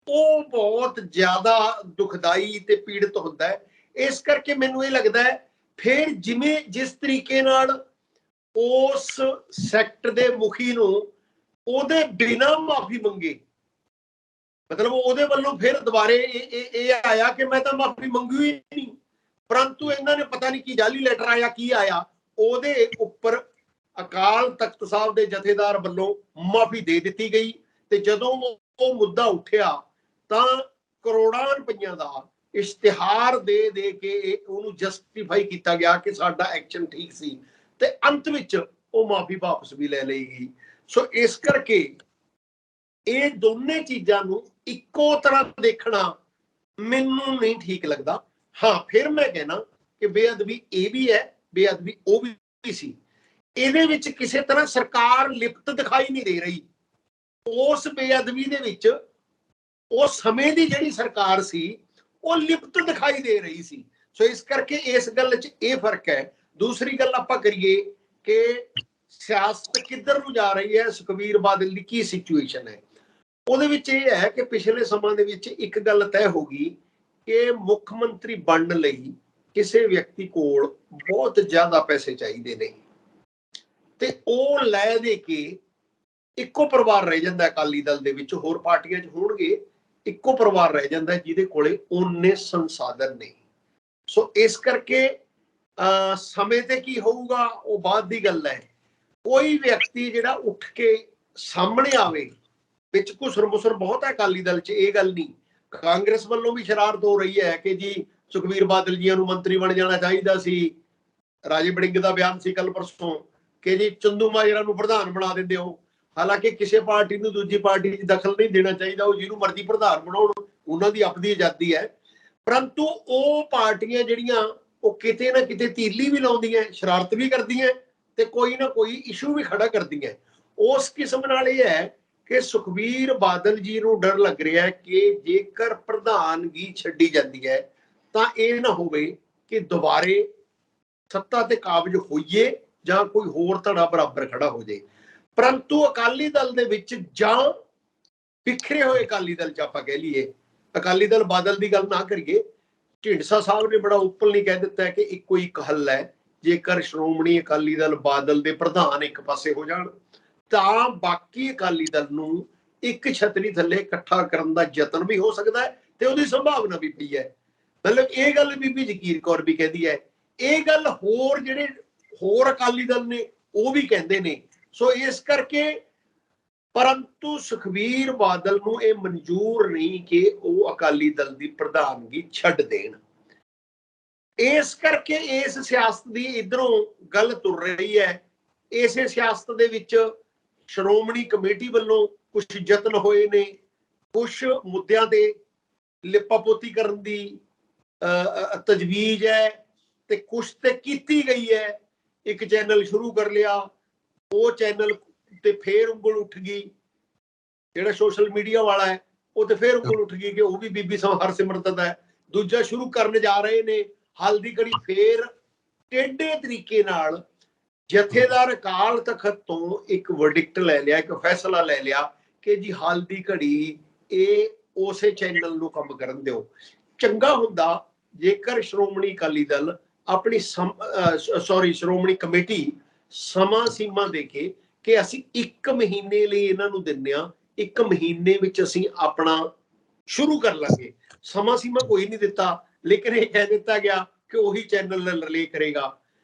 ਉਹ ਬਹੁਤ ਜ਼ਿਆਦਾ ਦੁਖਦਾਈ ਤੇ ਪੀੜਤ ਹੁੰਦਾ ਹੈ। ਇਸ ਕਰਕੇ ਮੈਨੂੰ ਇਹ ਲੱਗਦਾ ਹੈ ਫਿਰ ਜਿਵੇਂ ਜਿਸ ਤਰੀਕੇ ਨਾਲ ਉਸ ਸੈਕਟਰ ਦੇ ਮੁਖੀ ਨੂੰ ਉਹਦੇ ਬਿਨਾਂ ਮਾਫੀ ਮੰਗੇ, ਮਤਲਬ ਉਹਦੇ ਵੱਲੋਂ ਫਿਰ ਦੁਬਾਰੇ ਇਹ ਆਇਆ ਕਿ ਮੈਂ ਤਾਂ ਮਾਫੀ ਮੰਗੀ ਹੀ ਨਹੀਂ, ਪਰੰਤੂ ਇਹਨਾਂ ਨੇ ਪਤਾ ਨਹੀਂ ਕੀ ਜਾਲੀ ਲੈਟਰ ਆਇਆ, ਕੀ ਆਇਆ, ਉਹਦੇ ਉੱਪਰ ਅਕਾਲ ਤਖਤ ਸਾਹਿਬ ਦੇ ਜਥੇਦਾਰ ਵੱਲੋਂ ਮਾਫੀ ਦੇ ਦਿੱਤੀ ਗਈ। ਤੇ ਜਦੋਂ ਉਹ ਮੁੱਦਾ ਉੱਠਿਆ ਤਾਂ ਕਰੋੜਾਂ ਰੁਪਈਆਂ ਦਾ ਇਸ਼ਤਿਹਾਰ ਦੇ ਕੇ ਉਹਨੂੰ ਜਸਟੀਫਾਈ ਕੀਤਾ ਗਿਆ ਕਿ ਸਾਡਾ ਐਕਸ਼ਨ ਠੀਕ ਸੀ, ਤੇ ਅੰਤ ਵਿੱਚ ਉਹ ਮਾਫੀ ਵਾਪਸ ਵੀ ਲੈ ਲਈ ਗਈ। ਸੋ ਇਸ ਕਰਕੇ ਇਹ ਦੋਨੇ ਚੀਜ਼ਾਂ ਨੂੰ ਇੱਕੋ ਤਰ੍ਹਾਂ ਦੇਖਣਾ ਮੈਨੂੰ ਨਹੀਂ ਠੀਕ ਲੱਗਦਾ। ਹਾਂ, ਫਿਰ ਮੈਂ ਕਹਿਣਾ ਕਿ ਬੇਅਦਬੀ ਇਹ ਵੀ ਹੈ, ਬੇਅਦਬੀ ਉਹ ਵੀ ਸੀ। ਇਹਦੇ ਵਿੱਚ ਕਿਸੇ ਤਰ੍ਹਾਂ ਸਰਕਾਰ ਲਿਪਤ ਦਿਖਾਈ ਨਹੀਂ ਦੇ ਰਹੀ। ਉਸ ਬੇਅਦਬੀ ਦੇ ਵਿੱਚ ਉਸ ਸਮੇਂ ਦੀ ਜਿਹੜੀ ਸਰਕਾਰ ਸੀ ਉਹ ਲਿਪਤ ਦਿਖਾਈ ਦੇ ਰਹੀ ਸੀ। ਸੋ ਇਸ ਕਰਕੇ ਇਸ ਗੱਲ 'ਚ ਇਹ ਫਰਕ ਹੈ। ਦੂਸਰੀ ਗੱਲ ਆਪਾਂ ਕਰੀਏ ਕਿ ਸਿਆਸਤ ਕਿੱਧਰ ਨੂੰ ਜਾ ਰਹੀ ਹੈ, ਸੁਖਬੀਰ ਬਾਦਲ ਦੀ ਕੀ ਸਿਚੁਏਸ਼ਨ ਹੈ। ਉਹਦੇ ਵਿੱਚ ਇਹ ਹੈ ਕਿ ਪਿਛਲੇ ਸਮਾਂ ਦੇ ਵਿੱਚ ਇੱਕ ਗੱਲ ਤੈਅ ਹੋ ਗਈ ਕਿ ਮੁੱਖ ਮੰਤਰੀ ਬਣਨ ਲਈ ਕਿਸੇ ਵਿਅਕਤੀ ਕੋਲ ਬਹੁਤ ਜ਼ਿਆਦਾ ਪੈਸੇ ਚਾਹੀਦੇ ਨੇ, ਤੇ ਉਹ ਲੈ ਦੇ ਕੇ ਇੱਕੋ ਪਰਿਵਾਰ ਰਹਿ ਜਾਂਦਾ ਅਕਾਲੀ ਦਲ ਦੇ ਵਿੱਚ, ਹੋਰ ਪਾਰਟੀਆਂ 'ਚ ਹੋਣਗੇ, ਇੱਕੋ ਪਰਿਵਾਰ ਰਹਿ ਜਾਂਦਾ ਜਿਹਦੇ ਕੋਲੇ ਓਨੇ ਸੰਸਾਧਨ ਨਹੀਂ। ਸੋ ਇਸ ਕਰਕੇ ਸਮੇਂ ਤੇ ਕੀ ਹੋਊਗਾ ਉਹ ਬਾਅਦ ਦੀ ਗੱਲ ਹੈ। ਕੋਈ ਵਿਅਕਤੀ ਜਿਹੜਾ ਉੱਠ ਕੇ ਸਾਹਮਣੇ ਆਵੇ, ਵਿੱਚ ਘੁਸਰ ਮੁਸਰ ਬਹੁਤ ਹੈ ਅਕਾਲੀ ਦਲ 'ਚ, ਇਹ ਗੱਲ ਨਹੀਂ। ਕਾਂਗਰਸ ਵੱਲੋਂ ਵੀ ਸ਼ਰਾਰਤ ਹੋ ਰਹੀ ਹੈ ਕਿ ਜੀ ਸੁਖਬੀਰ ਬਾਦਲ ਜੀਆਂ ਨੂੰ ਮੰਤਰੀ ਬਣ ਜਾਣਾ ਚਾਹੀਦਾ ਸੀ। ਰਾਜੇ ਵੜਿੰਗ ਦਾ ਬਿਆਨ ਸੀ ਕੱਲ ਪਰਸੋਂ ਕਿ ਜੀ ਚੰਦੂ ਮਾਜਰਾ ਨੂੰ ਪ੍ਰਧਾਨ ਬਣਾ ਦਿੰਦੇ ਹੋ। ਹਾਲਾਂਕਿ ਕਿਸੇ ਪਾਰਟੀ ਨੂੰ ਦੂਜੀ ਪਾਰਟੀ 'ਚ ਦਖਲ ਨਹੀਂ ਦੇਣਾ ਚਾਹੀਦਾ, ਉਹ ਜਿਹਨੂੰ ਮਰਜ਼ੀ ਪ੍ਰਧਾਨ ਬਣਾਉਣ, ਉਹਨਾਂ ਦੀ ਆਪਣੀ ਆਜ਼ਾਦੀ ਹੈ। ਪਰੰਤੂ ਉਹ ਪਾਰਟੀਆਂ ਜਿਹੜੀਆਂ ਉਹ ਕਿਤੇ ਨਾ ਕਿਤੇ ਤੀਲੀ ਵੀ ਲਾਉਂਦੀਆਂ, ਸ਼ਰਾਰਤ ਵੀ ਕਰਦੀਆਂ ਤੇ ਕੋਈ ਨਾ ਕੋਈ ਇਸ਼ੂ ਵੀ ਖੜਾ ਕਰਦੀਆਂ। ਉਸ ਕਿਸਮ ਨਾਲ ਇਹ ਹੈ ਕਿ ਸੁਖਬੀਰ ਬਾਦਲ ਜੀ ਨੂੰ ਡਰ ਲੱਗ ਰਿਹਾ ਕਿ ਜੇਕਰ ਪ੍ਰਧਾਨਗੀ ਛੱਡੀ ਜਾਂਦੀ ਹੈ ਤਾਂ ਇਹ ਨਾ ਹੋਵੇ ਕਿ ਦੁਬਾਰੇ ਸੱਤਾ ਤੇ ਕਾਬਜ ਹੋਈਏ ਜਾਂ ਕੋਈ ਹੋਰ ਧੜਾ ਬਰਾਬਰ ਖੜਾ ਹੋ ਜਾਏ। ਪਰੰਤੂ ਅਕਾਲੀ ਦਲ ਦੇ ਵਿੱਚ ਜਾਂ ਬਿਖਰੇ ਹੋਏ ਅਕਾਲੀ ਦਲ 'ਚ ਆਪਾਂ ਕਹਿ ਲਈਏ, ਅਕਾਲੀ ਦਲ ਬਾਦਲ ਦੀ ਗੱਲ ਨਾ ਕਰੀਏ, ਢੀਂਡਸਾ ਸਾਹਿਬ ਨੇ ਬੜਾ ਓਪਨਲੀ ਕਹਿ ਦਿੱਤਾ ਕਿ ਇੱਕੋ ਇੱਕ ਹੱਲ ਹੈ, ਜੇਕਰ ਸ਼੍ਰੋਮਣੀ ਅਕਾਲੀ ਦਲ ਬਾਦਲ ਦੇ ਪ੍ਰਧਾਨ ਇੱਕ ਪਾਸੇ ਹੋ ਜਾਣ ਤਾਂ ਬਾਕੀ ਅਕਾਲੀ ਦਲ ਨੂੰ ਇੱਕ ਛਤਰੀ ਥੱਲੇ ਇਕੱਠਾ ਕਰਨ ਦਾ ਯਤਨ ਵੀ ਹੋ ਸਕਦਾ ਹੈ ਤੇ ਉਹਦੀ ਸੰਭਾਵਨਾ ਵੀ ਪਈ ਹੈ। ਮਤਲਬ ਇਹ ਗੱਲ ਬੀਬੀ ਜਗੀਰ ਕੌਰ ਵੀ ਕਹਿੰਦੀ ਹੈ, ਇਹ ਗੱਲ ਹੋਰ ਜਿਹੜੇ ਹੋਰ ਅਕਾਲੀ ਦਲ ਨੇ ਉਹ ਵੀ ਕਹਿੰਦੇ ਨੇ। ਸੋ ਇਸ ਕਰਕੇ ਪਰੰਤੂ ਸੁਖਬੀਰ ਬਾਦਲ ਨੂੰ ਇਹ ਮਨਜ਼ੂਰ ਨਹੀਂ ਕਿ ਉਹ ਅਕਾਲੀ ਦਲ ਦੀ ਪ੍ਰਧਾਨਗੀ ਛੱਡ ਦੇਣ। ਇਸ ਕਰਕੇ ਇਸ ਸਿਆਸਤ ਦੀ ਇਧਰੋਂ ਗੱਲ ਤੁਰ ਰਹੀ ਹੈ। ਇਸੇ ਸਿਆਸਤ ਦੇ ਵਿੱਚ ਸ਼੍ਰੋਮਣੀ ਕਮੇਟੀ ਵੱਲੋਂ ਕੁਝ ਯਤਨ ਹੋਏ ਨੇ, ਕੁਝ ਮੁੱਦਿਆਂ ਤੇ ਲਿਪਾਪੋਤੀ ਕਰਨ ਦੀ ਤਜਵੀਜ਼ ਹੈ ਤੇ ਕੁਝ ਤੇ ਕੀਤੀ ਗਈ ਹੈ। ਇੱਕ ਚੈਨਲ ਸ਼ੁਰੂ ਕਰ ਲਿਆ, ਉਹ ਚੈਨਲ ਤੇ ਫੇਰ ਉਂਗਲ ਉੱਠ ਗਈ, ਜਿਹੜਾ ਸੋਸ਼ਲ ਮੀਡੀਆ ਵਾਲਾ ਹੈ ਉਹ ਤੇ ਫੇਰ ਉਂਗਲ ਉੱਠ ਗਈ ਕਿ ਉਹ ਵੀ ਬੀਬੀ ਹਰਸਿਮਰਤ ਦਾ ਹੈ। ਦੂਜਾ ਸ਼ੁਰੂ ਕਰਨ ਜਾ ਰਹੇ ਨੇ ਹਲਦੀ ਘੜੀ, ਫੇਰ ਟੇਢੇ ਤਰੀਕੇ ਨਾਲ ਜਥੇਦਾਰ ਅਕਾਲ ਤਖਤ ਤੋਂ ਇੱਕ ਵਰਡਿਕਟ ਲੈ ਲਿਆ, ਇੱਕ ਫੈਸਲਾ ਲੈ ਲਿਆ ਕਿ ਜੀ ਹਲਦੀ ਘੜੀ ਇਹ ਉਸੇ ਚੈਨਲ ਨੂੰ ਕੰਮ ਕਰਨ ਦਿਓ। ਚੰਗਾ ਹੁੰਦਾ ਜੇਕਰ ਸ਼੍ਰੋਮਣੀ ਅਕਾਲੀ ਦਲ ਆਪਣੀ ਸ਼੍ਰੋਮਣੀ ਕਮੇਟੀ ਸਮਾਂ ਸੀਮਾ ਦੇ ਕੇ ਕਿ ਅਸੀਂ 1 ਮਹੀਨੇ ਲਈ ਇਹਨਾਂ ਨੂੰ ਦਿੰਦੇ ਹਾਂ, 1 ਮਹੀਨੇ ਵਿੱਚ ਅਸੀਂ ਆਪਣਾ ਸ਼ੁਰੂ ਕਰ ਲਾਂਗੇ। ਸਮਾਂ ਸੀਮਾ ਕੋਈ ਨਹੀਂ ਦਿੱਤਾ, ਲੇਕਿਨ ਇਹ ਕਹਿ ਦਿੱਤਾ ਗਿਆ ਕਿ ਉਹੀ ਚੈਨਲ ਰਿਲੇ ਕਰੇਗਾ।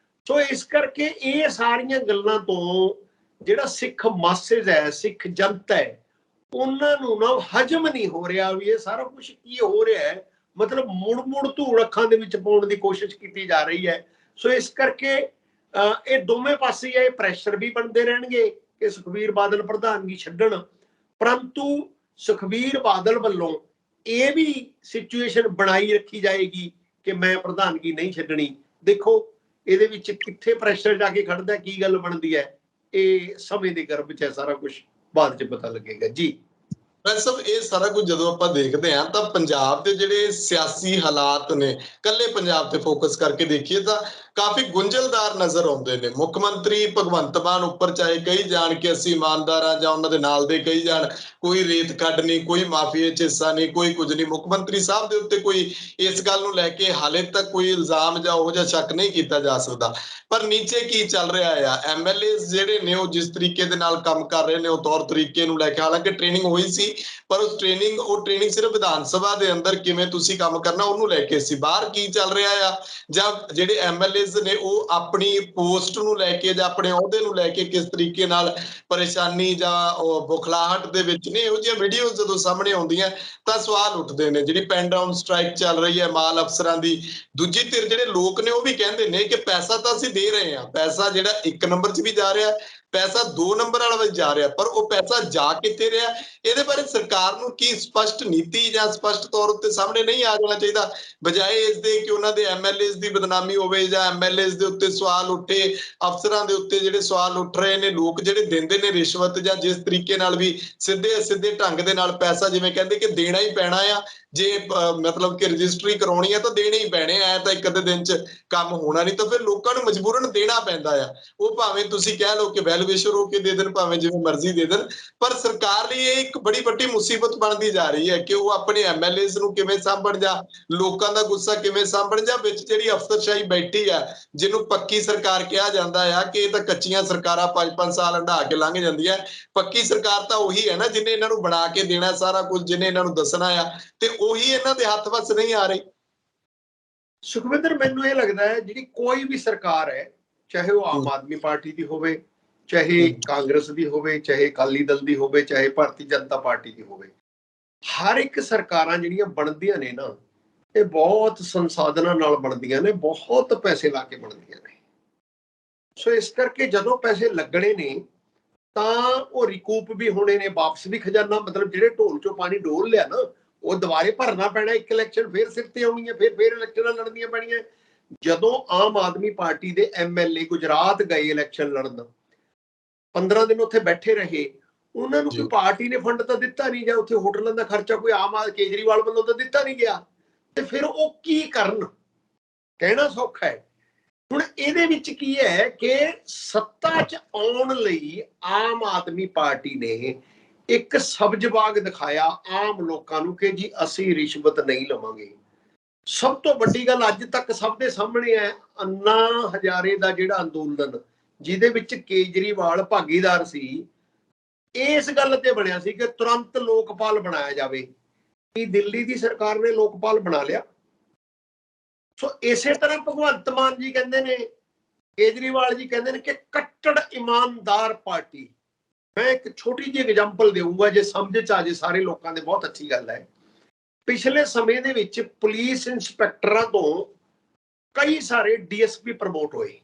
ਸੋ ਇਸ ਕਰਕੇ ਇਹ ਸਾਰੀਆਂ ਗੱਲਾਂ ਤੋਂ ਜਿਹੜਾ ਸਿੱਖ ਮਾਸੇਜ ਹੈ, ਸਿੱਖ ਜਨਤਾ ਹੈ, ਉਹਨਾਂ ਨੂੰ ਨਾ ਹਜਮ ਨਹੀਂ ਹੋ ਰਿਹਾ ਵੀ ਇਹ ਸਾਰਾ ਕੁਝ ਕੀ ਹੋ ਰਿਹਾ ਹੈ। ਮਤਲਬ ਮੁੜ ਧੂੜ ਅੱਖਾਂ ਦੇ ਵਿੱਚ ਪਾਉਣ ਦੀ ਕੋਸ਼ਿਸ਼ ਕੀਤੀ ਜਾ ਰਹੀ ਹੈ। ਸੋ ਇਸ ਕਰਕੇ ਇਹ ਦੋਵੇਂ ਪਾਸੇ ਇਹ ਪ੍ਰੈਸ਼ਰ ਵੀ ਬਣਦੇ ਰਹਿਣਗੇ ਕਿ ਸੁਖਬੀਰ ਬਾਦਲ ਪ੍ਰਧਾਨਗੀ ਛੱਡਣ, ਪਰੰਤੂ ਸੁਖਬੀਰ ਬਾਦਲ ਵੱਲੋਂ ਇਹ ਵੀ ਸਿਚੁਏਸ਼ਨ ਬਣਾਈ ਰੱਖੀ ਜਾਏਗੀ ਕਿ ਮੈਂ ਪ੍ਰਧਾਨਗੀ ਨਹੀਂ ਛੱਡਣੀ। ਦੇਖੋ ਇਹਦੇ ਵਿੱਚ ਕਿੱਥੇ ਪ੍ਰੈਸ਼ਰ ਜਾ ਕੇ ਖੜਦਾ, ਕੀ ਗੱਲ ਬਣਦੀ ਹੈ, ਇਹ ਸਮੇਂ ਦੇ ਗਰਭ 'ਚ ਸਾਰਾ ਕੁਝ ਬਾਅਦ 'ਚ ਪਤਾ ਲੱਗੇਗਾ ਜੀ। ਸਭ ਇਹ ਸਾਰਾ ਕੁਝ ਜਦੋਂ ਆਪਾਂ ਦੇਖਦੇ ਹਾਂ ਤਾਂ ਪੰਜਾਬ ਦੇ ਜਿਹੜੇ ਸਿਆਸੀ ਹਾਲਾਤ ਨੇ, ਕੱਲੇ ਪੰਜਾਬ ਤੇ ਫੋਕਸ ਕਰਕੇ ਦੇਖੀਏ ਤਾਂ ਕਾਫੀ ਗੁੰਝਲਦਾਰ ਨਜ਼ਰ ਆਉਂਦੇ ਨੇ। ਮੁੱਖ ਮੰਤਰੀ ਭਗਵੰਤ ਮਾਨ ਉੱਪਰ ਚਾਹੇ ਕਹੀ ਜਾਣ ਕਿ ਅਸੀਂ ਇਮਾਨਦਾਰ ਹਾਂ, ਜਾਂ ਉਹਨਾਂ ਦੇ ਨਾਲ ਦੇ ਕਹੀ ਜਾਣ ਕੋਈ ਰੇਤ ਕੱਢ ਨਹੀਂ, ਕੋਈ ਮਾਫੀਏ 'ਚ ਹਿੱਸਾ ਨਹੀਂ, ਕੋਈ ਕੁਝ ਨਹੀਂ। ਮੁੱਖ ਮੰਤਰੀ ਸਾਹਿਬ ਦੇ ਉੱਤੇ ਕੋਈ ਇਸ ਗੱਲ ਨੂੰ ਲੈ ਕੇ ਹਾਲੇ ਤੱਕ ਕੋਈ ਇਲਜ਼ਾਮ ਜਾਂ ਉਹੋ ਜਿਹਾ ਸ਼ੱਕ ਨਹੀਂ ਕੀਤਾ ਜਾ ਸਕਦਾ। ਪਰ ਨੀਚੇ ਕੀ ਚੱਲ ਰਿਹਾ ਆ, MLA ਜਿਹੜੇ ਨੇ ਉਹ ਜਿਸ ਤਰੀਕੇ ਦੇ ਨਾਲ ਕੰਮ ਕਰ ਰਹੇ ਨੇ, ਉਹ ਤੌਰ ਤਰੀਕੇ ਨੂੰ ਲੈ ਕੇ, ਹਾਲਾਂਕਿ ਟ੍ਰੇਨਿੰਗ ਹੋਈ ਸੀ ਪਰ ਉਹ ਟ੍ਰੇਨਿੰਗ ਸਿਰਫ ਵਿਧਾਨ ਸਭਾ ਦੇ ਅੰਦਰ ਕਿਵੇਂ ਤੁਸੀਂ ਕੰਮ ਕਰਨਾ ਉਹਨੂੰ ਲੈ ਕੇ ਸੀ। ਬਾਹਰ ਕੀ ਚੱਲ ਰਿਹਾ ਆ, ਜਾਂ ਜਿਹੜੇ MLAs ਨੇ ਉਹ ਆਪਣੀ ਪੋਸਟ ਨੂੰ ਲੈ ਕੇ ਜਾਂ ਆਪਣੇ ਅਹੁਦੇ ਨੂੰ ਲੈ ਕੇ ਕਿਸ ਤਰੀਕੇ ਨਾਲ ਪਰੇਸ਼ਾਨੀ ਜਾਂ ਬੁਖਲਾਹਟ ਦੇ ਵਿੱਚ ਨੇ, ਇਹੋ ਜਿਹੀਆਂ ਵੀਡੀਓਜ਼ ਜਦੋਂ ਸਾਹਮਣੇ ਆਉਂਦੀਆਂ ਤਾਂ ਸਵਾਲ ਉੱਠਦੇ ਨੇ। ਜਿਹੜੀ ਪੈਨ ਡਾਊਨ ਸਟ੍ਰਾਈਕ ਚੱਲ ਰਹੀ ਹੈ ਮਾਲ ਅਫਸਰਾਂ ਦੀ, ਦੂਜੀ ਧਿਰ ਜਿਹੜੇ ਲੋਕ ਨੇ ਉਹ ਵੀ ਕਹਿੰਦੇ ਨੇ ਕਿ ਪੈਸਾ ਤਾਂ ਅਸੀਂ ਦੇ ਰਹੇ ਹਾਂ, ਪੈਸਾ ਜਿਹੜਾ 1 ਨੰਬਰ 'ਚ ਵੀ ਜਾ ਰਿਹਾ, ਪੈਸਾ 2 ਨੰਬਰ ਵਾਲਾ ਵਿੱਚ ਜਾ ਰਿਹਾ, ਪਰ ਉਹ ਪੈਸਾ ਜਾ ਕਿੱਥੇ ਰਿਹਾ, ਇਹਦੇ ਬਾਰੇ ਸਰਕਾਰ ਨੂੰ ਕੀ ਸਪਸ਼ਟ ਨੀਤੀ ਜਾਂ ਸਪਸ਼ਟ ਤੌਰ ਉੱਤੇ ਸਾਹਮਣੇ ਨਹੀਂ ਆ ਜਾਣਾ ਚਾਹੀਦਾ, ਬਜਾਏ ਇਸ ਦੇ ਕਿ ਉਹਨਾਂ ਦੇ MLAs ਦੀ ਬਦਨਾਮੀ ਹੋਵੇ ਜਾਂ MLAs ਦੇ ਉੱਤੇ ਸਵਾਲ ਉੱਠੇ, ਅਫਸਰਾਂ ਦੇ ਉੱਤੇ ਜਿਹੜੇ ਸਵਾਲ ਉੱਠ ਰਹੇ ਨੇ, ਲੋਕ ਜਿਹੜੇ ਦਿੰਦੇ ਨੇ ਰਿਸ਼ਵਤ ਜਾਂ ਜਿਸ ਤਰੀਕੇ ਨਾਲ ਵੀ ਸਿੱਧੇ ਢੰਗ ਦੇ ਨਾਲ ਪੈਸਾ, ਜਿਵੇਂ ਕਹਿੰਦੇ ਕਿ ਦੇਣਾ ਹੀ ਪੈਣਾ ਆ, ਜੇ ਮਤਲਬ ਕਿ ਰਜਿਸਟਰੀ ਕਰਾਉਣੀ ਆ ਤਾਂ ਦੇਣੇ ਹੀ ਪੈਣੇ ਆ, ਤਾਂ ਇੱਕ ਅੱਧੇ ਦਿਨ 'ਚ ਕੰਮ ਹੋਣਾ ਨਹੀਂ, ਤਾਂ ਫਿਰ ਲੋਕਾਂ ਨੂੰ ਮਜਬੂਰਨ ਦੇਣਾ ਪੈਂਦਾ ਆ। ਉਹ ਭਾਵੇਂ ਤੁਸੀਂ ਕਹਿ ਲਓ ਕਿ ਵੈਲੂਏਸ਼ਨ ਹੋ ਕੇ ਦੇ ਦੇਣ, ਭਾਵੇਂ ਜਿਵੇਂ ਮਰਜ਼ੀ ਦੇ ਦੇਣ, ਪਰ ਸਰਕਾਰ ਲਈ ਇਹ ਇੱਕ ਬੜੀ ਵੱਡੀ ਮੁਸੀਬਤ ਬਣਦੀ ਜਾ ਰਹੀ ਹੈ ਕਿ ਉਹ ਆਪਣੇ MLAs ਨੂੰ ਕਿਵੇਂ ਸਾਂਭਣ, ਜਾਂ ਲੋਕਾਂ ਦਾ ਗੁੱਸਾ ਕਿਵੇਂ ਸਾਂਭਣ, ਜਾਂ ਵਿੱਚ ਜਿਹੜੀ ਅਫਸਰਸ਼ਾਹੀ ਬੈਠੀ ਆ ਜਿਹਨੂੰ ਪੱਕੀ ਸਰਕਾਰ ਕਿਹਾ ਜਾਂਦਾ ਆ ਕਿ ਇਹ ਤਾਂ ਕੱਚੀਆਂ ਸਰਕਾਰਾਂ 5-5 ਸਾਲ ਹੰਢਾ ਕੇ ਲੰਘ ਜਾਂਦੀਆਂ, ਪੱਕੀ ਸਰਕਾਰ ਤਾਂ ਉਹੀ ਹੈ ਨਾ ਜਿਹਨੇ ਇਹਨਾਂ ਨੂੰ ਬਣਾ ਕੇ ਦੇਣਾ ਸਾਰਾ ਕੁਝ, ਜਿਹਨੇ ਇਹਨਾਂ ਨੂੰ ਦੱਸਣਾ ਆ, ਤੇ ਉਹੀ ਇਹਨਾਂ ਦੇ ਹੱਥ ਵੱਸ ਨਹੀਂ ਆ ਰਹੀ। ਸੁਖਵਿੰਦਰ, ਮੈਨੂੰ ਇਹ ਲੱਗਦਾ ਹੈ ਜਿਹੜੀ ਕੋਈ ਵੀ ਸਰਕਾਰ ਹੈ, ਚਾਹੇ ਉਹ ਆਮ ਆਦਮੀ ਪਾਰਟੀ ਦੀ ਹੋਵੇ, ਚਾਹੇ ਕਾਂਗਰਸ ਦੀ ਹੋਵੇ, ਚਾਹੇ ਅਕਾਲੀ ਦਲ ਦੀ ਹੋਵੇ, ਚਾਹੇ ਭਾਰਤੀ ਜਨਤਾ ਪਾਰਟੀ ਦੀ ਹੋਵੇ, ਹਰ ਇੱਕ ਸਰਕਾਰਾਂ ਜਿਹੜੀਆਂ ਬਣਦੀਆਂ ਨੇ ਨਾ, ਇਹ ਬਹੁਤ ਸੰਸਾਧਨਾਂ ਨਾਲ ਬਣਦੀਆਂ ਨੇ, ਬਹੁਤ ਪੈਸੇ ਲਾ ਕੇ ਬਣਦੀਆਂ ਨੇ। ਸੋ ਇਸ ਕਰਕੇ ਜਦੋਂ ਪੈਸੇ ਲੱਗਣੇ ਨੇ ਤਾਂ ਉਹ ਰਿਕੂਪ ਵੀ ਹੋਣੇ ਨੇ, ਵਾਪਸ ਵੀ ਖਜ਼ਾਨਾ, ਮਤਲਬ ਜਿਹੜੇ ਢੋਲ ਚੋਂ ਪਾਣੀ ਡੋਲ ਲਿਆ ਨਾ ਉਹ ਦੁਬਾਰੇ ਭਰਨਾ ਪੈਣਾ। ਇੱਕ ਇਲੈਕਸ਼ਨ ਫੇਰ ਸਿਰ ਤੇ ਆਉਣੀ ਹੈ, ਫੇਰ ਇਲੈਕਸ਼ਨਾਂ ਲੜਨੀਆਂ ਪੈਣੀਆਂ। ਜਦੋਂ ਆਮ ਆਦਮੀ ਪਾਰਟੀ ਦੇ MLA ਗੁਜਰਾਤ ਗਏ ਇਲੈਕਸ਼ਨ ਲੜਨ, 15 ਦਿਨ ਉੱਥੇ ਬੈਠੇ ਰਹੇ, ਉਹਨਾਂ ਨੂੰ ਕੋਈ ਪਾਰਟੀ ਨੇ ਫੰਡ ਤਾਂ ਦਿੱਤਾ ਨਹੀਂ, ਜਾਂ ਉੱਥੇ ਹੋਟਲਾਂ ਦਾ ਖਰਚਾ ਕੋਈ ਕੇਜਰੀਵਾਲ ਵੱਲੋਂ ਤਾਂ ਦਿੱਤਾ ਨਹੀਂ ਗਿਆ, ਤੇ ਫਿਰ ਉਹ ਕੀ ਕਰਨ, ਕਹਿਣਾ ਸੌਖਾ ਹੈ। ਹੁਣ ਇਹਦੇ ਵਿੱਚ ਕੀ ਹੈ ਕਿ ਸੱਤਾ 'ਚ ਆਉਣ ਲਈ ਆਮ ਆਦਮੀ ਪਾਰਟੀ ਨੇ ਇੱਕ ਸਬਜ਼ ਬਾਗ ਦਿਖਾਇਆ ਆਮ ਲੋਕਾਂ ਨੂੰ ਕਿ ਜੀ ਅਸੀਂ ਰਿਸ਼ਵਤ ਨਹੀਂ ਲਵਾਂਗੇ। ਸਭ ਤੋਂ ਵੱਡੀ ਗੱਲ ਅੱਜ ਤੱਕ ਸਭ ਦੇ ਸਾਹਮਣੇ ਹੈ, ਅੰਨਾ ਹਜ਼ਾਰੇ ਦਾ ਜਿਹੜਾ ਅੰਦੋਲਨ ਜਿਹਦੇ ਵਿੱਚ ਕੇਜਰੀਵਾਲ ਭਾਗੀਦਾਰ ਸੀ, ਇਸ ਗੱਲ ਤੇ ਬਣਿਆ ਸੀ ਕਿ ਤੁਰੰਤ ਲੋਕਪਾਲ ਬਣਾਇਆ ਜਾਵੇ। ਕੀ ਦਿੱਲੀ ਦੀ ਸਰਕਾਰ ਨੇ ਲੋਕਪਾਲ ਬਣਾ ਲਿਆ? ਸੋ ਇਸੇ ਤਰ੍ਹਾਂ ਭਗਵੰਤ ਮਾਨ ਜੀ ਕਹਿੰਦੇ ਨੇ, ਕੇਜਰੀਵਾਲ ਜੀ ਕਹਿੰਦੇ ਨੇ ਕਿ ਕੱਟੜ ਇਮਾਨਦਾਰ ਪਾਰਟੀ। ਮੈਂ ਇੱਕ ਛੋਟੀ ਜਿਹੀ ਐਗਜ਼ਾਮਪਲ ਦੇਵਾਂਗਾ, ਜੇ ਸਮਝ 'ਚ ਆ ਜੇ ਸਾਰੇ ਲੋਕਾਂ ਦੇ, ਬਹੁਤ ਅੱਛੀ ਗੱਲ ਹੈ। ਪਿਛਲੇ ਸਮੇਂ ਦੇ ਵਿੱਚ ਪੁਲਿਸ ਇੰਸਪੈਕਟਰਾਂ ਤੋਂ ਕਈ ਸਾਰੇ DSP ਪ੍ਰਮੋਟ ਹੋਏ।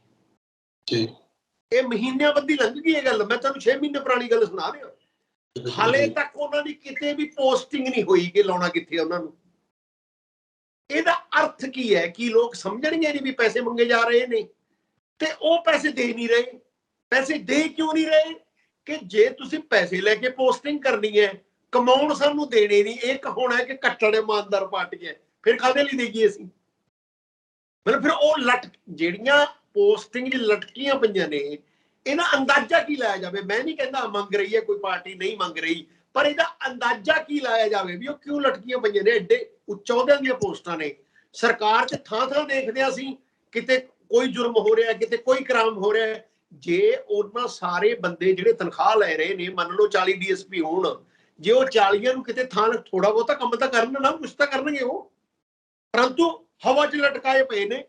ਇਹ ਮਹੀਨਿਆਂ ਬੱਧੀ ਲੰਘ ਗਈ ਇਹ ਗੱਲ, ਮੈਂ ਤੁਹਾਨੂੰ 6 ਮਹੀਨੇ ਪੁਰਾਣੀ ਗੱਲ ਸੁਣਾ ਰਿਹਾ। ਹਾਲੇ ਤੱਕ ਉਹਨਾਂ ਦੀ ਕਿਤੇ ਵੀ ਪੋਸਟਿੰਗ ਨਹੀਂ ਹੋਈ ਕਿ ਲਾਉਣਾ ਕਿੱਥੇ ਉਹਨਾਂ ਨੂੰ। ਇਹਦਾ ਅਰਥ ਕੀ ਹੈ? ਕਿ ਲੋਕ ਸਮਝਣਗੇ ਨਹੀਂ ਵੀ ਪੈਸੇ ਮੰਗੇ ਜਾ ਰਹੇ ਨੇ? ਤੇ ਉਹ ਪੈਸੇ ਦੇ ਨਹੀਂ ਰਹੇ। ਪੈਸੇ ਦੇ ਕਿਉਂ ਨਹੀਂ ਰਹੇ? ਕਿ ਜੇ ਤੁਸੀਂ ਪੈਸੇ ਲੈ ਕੇ ਪੋਸਟਿੰਗ ਕਰਨੀ ਹੈ, ਕਮਾਉਣ ਸਾਨੂੰ ਦੇਣੇ ਨਹੀਂ, ਇਹ ਕਹਾਉਣਾ ਕਿ ਕੱਟੜ ਇਮਾਨਦਾਰ ਪਾਰਟੀ ਹੈ, ਫਿਰ ਕਾਹਦੇ ਲਈ ਦੇਈਏ ਅਸੀਂ? ਮਤਲਬ ਫਿਰ ਉਹ ਜਿਹੜੀਆਂ ਪੋਸਟਿੰਗ ਲਟਕੀਆਂ ਪਈਆਂ ਨੇ, ਇਹਦਾ ਅੰਦਾਜ਼ਾ ਕੀ ਲਾਇਆ ਜਾਵੇ? ਮੈਂ ਨਹੀਂ ਕਹਿੰਦਾ ਮੰਗ ਰਹੀ ਹੈ ਕੋਈ ਪਾਰਟੀ, ਨਹੀਂ ਮੰਗ ਰਹੀ, ਪਰ ਇਹਦਾ ਅੰਦਾਜ਼ਾ ਕੀ ਲਾਇਆ ਜਾਵੇ ਵੀ ਉਹ ਕਿਉਂ ਲਟਕੀਆਂ ਪਈਆਂ ਨੇ? ਐਡੇ ਉੱਚ ਅਹੁਦਿਆਂ ਦੀਆਂ ਪੋਸਟਾਂ ਨੇ ਸਰਕਾਰ 'ਚ, ਥਾਂ ਥਾਂ ਦੇਖਦੇ ਅਸੀਂ ਕਿਤੇ ਕੋਈ ਜੁਰਮ ਹੋ ਰਿਹਾ, ਕਿਤੇ ਕੋਈ ਕ੍ਰਾਈਮ ਹੋ ਰਿਹਾ। ਜੇ ਉਹਨਾਂ ਸਾਰੇ ਬੰਦੇ ਜਿਹੜੇ ਤਨਖਾਹ ਲੈ ਰਹੇ ਨੇ, ਮੰਨ ਲਓ 40 DSP ਹੋਣ, ਜੇ ਉਹ 40 ਨੂੰ ਕਿਤੇ ਥਾਂ ਥੋੜਾ ਬਹੁਤਾ ਕੰਮ ਤਾਂ ਕਰਨ ਨਾ, ਕੁਛ ਤਾਂ ਕਰਨਗੇ ਉਹ, ਪਰੰਤੂ ਹਵਾ 'ਚ ਲਟਕਾਏ ਪਏ ਨੇ,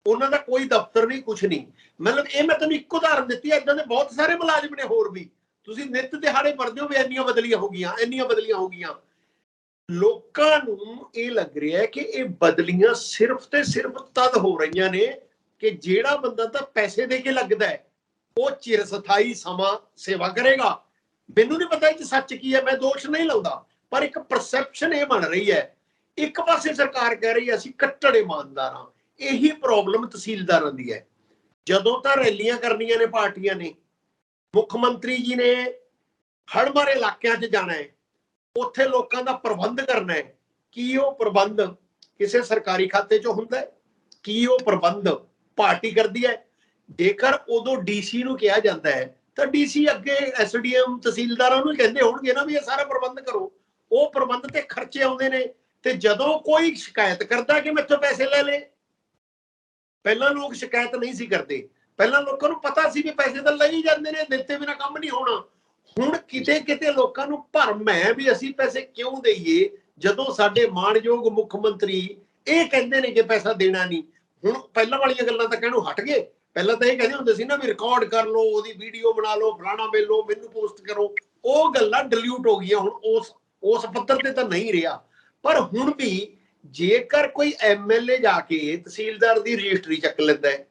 ਉਹਨਾਂ ਦਾ ਕੋਈ ਦਫ਼ਤਰ ਨਹੀਂ, ਕੁਛ ਨਹੀਂ। ਮਤਲਬ ਇਹ ਮੈਂ ਤੁਹਾਨੂੰ ਇੱਕ ਉਦਾਹਰਨ ਦਿੱਤੀ ਹੈ, ਏਦਾਂ ਦੇ ਬਹੁਤ ਸਾਰੇ ਮੁਲਾਜ਼ਮ ਨੇ ਹੋਰ ਵੀ, ਤੁਸੀਂ ਨਿੱਤ ਦਿਹਾੜੇ ਪੜ੍ਹਦੇ ਹੋ ਵੀ ਇੰਨੀਆਂ ਬਦਲੀਆਂ ਹੋ ਗਈਆਂ, ਇੰਨੀਆਂ ਬਦਲੀਆਂ ਹੋ ਗਈਆਂ। ਲੋਕਾਂ ਨੂੰ ਇਹ ਲੱਗ ਰਿਹਾ ਹੈ ਕਿ ਇਹ ਬਦਲੀਆਂ ਸਿਰਫ ਤੇ ਸਿਰਫ ਤਦ ਹੋ ਰਹੀਆਂ ਨੇ ਕਿ ਜਿਹੜਾ ਬੰਦਾ ਤਾਂ ਪੈਸੇ ਦੇ ਕੇ ਲੱਗਦਾ ਹੈ ਉਹ ਚਿਰਸਥਾਈ ਸਮਾਂ ਸੇਵਾ ਕਰੇਗਾ। ਮੈਨੂੰ ਨਹੀਂ ਪਤਾ ਇਹ ਸੱਚ ਕੀ ਹੈ, ਮੈਂ ਦੋਸ਼ ਨਹੀਂ ਲਾਉਂਦਾ, ਪਰ ਇੱਕ ਪਰਸੈਪਸ਼ਨ ਇਹ ਬਣ ਰਹੀ ਹੈ। ਇੱਕ ਪਾਸੇ ਸਰਕਾਰ ਕਹਿ ਰਹੀ ਹੈ ਅਸੀਂ ਕੱਟੜ ਇਮਾਨਦਾਰ ਹਾਂ। ਇਹੀ ਪ੍ਰੋਬਲਮ ਤਹਿਸੀਲਦਾਰਾਂ ਦੀ ਹੈ। ਜਦੋਂ ਤਾਂ ਰੈਲੀਆਂ ਕਰਨੀਆਂ ਨੇ ਪਾਰਟੀਆਂ ਨੇ, ਮੁੱਖ ਮੰਤਰੀ ਜੀ ਨੇ ਹੜ੍ਹ ਮਾਰੇ ਇਲਾਕਿਆਂ 'ਚ ਜਾਣਾ ਹੈ, ਉੱਥੇ ਲੋਕਾਂ ਦਾ ਪ੍ਰਬੰਧ ਕਰਨਾ ਹੈ, ਕੀ ਉਹ ਪ੍ਰਬੰਧ ਕਿਸੇ ਸਰਕਾਰੀ ਖਾਤੇ 'ਚੋਂ ਹੁੰਦਾ ਹੈ? ਕੀ ਉਹ ਪ੍ਰਬੰਧ ਪਾਰਟੀ ਕਰਦੀ ਹੈ? ਜੇਕਰ ਉਦੋਂ DC ਨੂੰ ਕਿਹਾ ਜਾਂਦਾ ਹੈ ਤਾਂ DC ਅੱਗੇ SDM ਤਹਿਸੀਲਦਾਰਾਂ ਨੂੰ ਕਹਿੰਦੇ ਹੋਣਗੇ ਨਾ ਵੀ ਇਹ ਸਾਰਾ ਪ੍ਰਬੰਧ ਕਰੋ। ਉਹ ਪ੍ਰਬੰਧ ਤੇ ਖਰਚੇ ਆਉਂਦੇ ਨੇ। ਤੇ ਜਦੋਂ ਕੋਈ ਸ਼ਿਕਾਇਤ ਕਰਦਾ ਕਿ ਮੈਥੋਂ ਪੈਸੇ ਲੈ ਲਏ, ਪਹਿਲਾਂ ਲੋਕ ਸ਼ਿਕਾਇਤ ਨਹੀਂ ਸੀ ਕਰਦੇ, ਪਹਿਲਾਂ ਲੋਕਾਂ ਨੂੰ ਪਤਾ ਸੀ ਵੀ ਪੈਸੇ ਤਾਂ ਲਈ ਜਾਂਦੇ ਨੇ, ਦਿੱਤੇ ਬਿਨਾਂ ਕੰਮ ਨਹੀਂ ਹੋਣਾ। ਹੁਣ ਕਿਤੇ ਕਿਤੇ ਲੋਕਾਂ ਨੂੰ ਭਰਮ ਹੈ ਵੀ ਅਸੀਂ ਪੈਸੇ ਕਿਉਂ ਦੇਈਏ, ਜਦੋਂ ਸਾਡੇ ਮਾਣਯੋਗ ਮੁੱਖ ਮੰਤਰੀ ਇਹ ਕਹਿੰਦੇ ਨੇ ਕਿ ਪੈਸਾ ਦੇਣਾ ਨਹੀਂ। ਹੁਣ ਪਹਿਲਾਂ ਵਾਲੀਆਂ ਗੱਲਾਂ ਤਾਂ ਕਹਿਣੋਂ ਹਟ ਗਏ। ਪਹਿਲਾਂ ਤਾਂ ਇਹ ਕਹਿੰਦੇ ਹੁੰਦੇ ਸੀ ਨਾ ਵੀ ਰਿਕਾਰਡ ਕਰ ਲਓ, ਉਹਦੀ ਵੀਡੀਓ ਬਣਾ ਲਓ, ਫਲਾਣਾ ਮਿਲੋ, ਮੈਨੂੰ ਪੋਸਟ ਕਰੋ। ਉਹ ਗੱਲਾਂ ਡਿਲੀਟ ਹੋ ਗਈਆਂ, ਹੁਣ ਉਸ ਪੱਧਰ ਤੇ ਤਾਂ ਨਹੀਂ ਰਿਹਾ। ਪਰ ਹੁਣ ਵੀ ਜੇਕਰ ਕੋਈ MLA ਜਾ ਕੇ ਤਹਿਸੀਲਦਾਰ ਦੀ ਰਜਿਸਟਰੀ ਚੱਕ ਲੈਂਦਾ ਹੈ,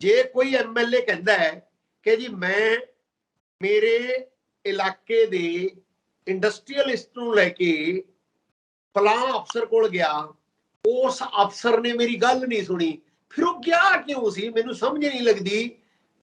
ਜੇ ਕੋਈ MLA ਕਹਿੰਦਾ ਹੈ ਕਿ ਜੀ ਮੈਂ ਮੇਰੇ ਇਲਾਕੇ ਦੇ ਇੰਡਸਟਰੀਅਲਿਸਟ ਨੂੰ ਲੈ ਕੇ ਫਲਾਂ ਅਫਸਰ ਕੋਲ ਗਿਆ, ਉਸ ਅਫਸਰ ਨੇ ਮੇਰੀ ਗੱਲ ਨਹੀਂ ਸੁਣੀ, ਫਿਰ ਉਹ ਗਿਆ ਕਿਉਂ ਸੀ? ਮੈਨੂੰ ਸਮਝ ਨਹੀਂ ਲੱਗਦੀ।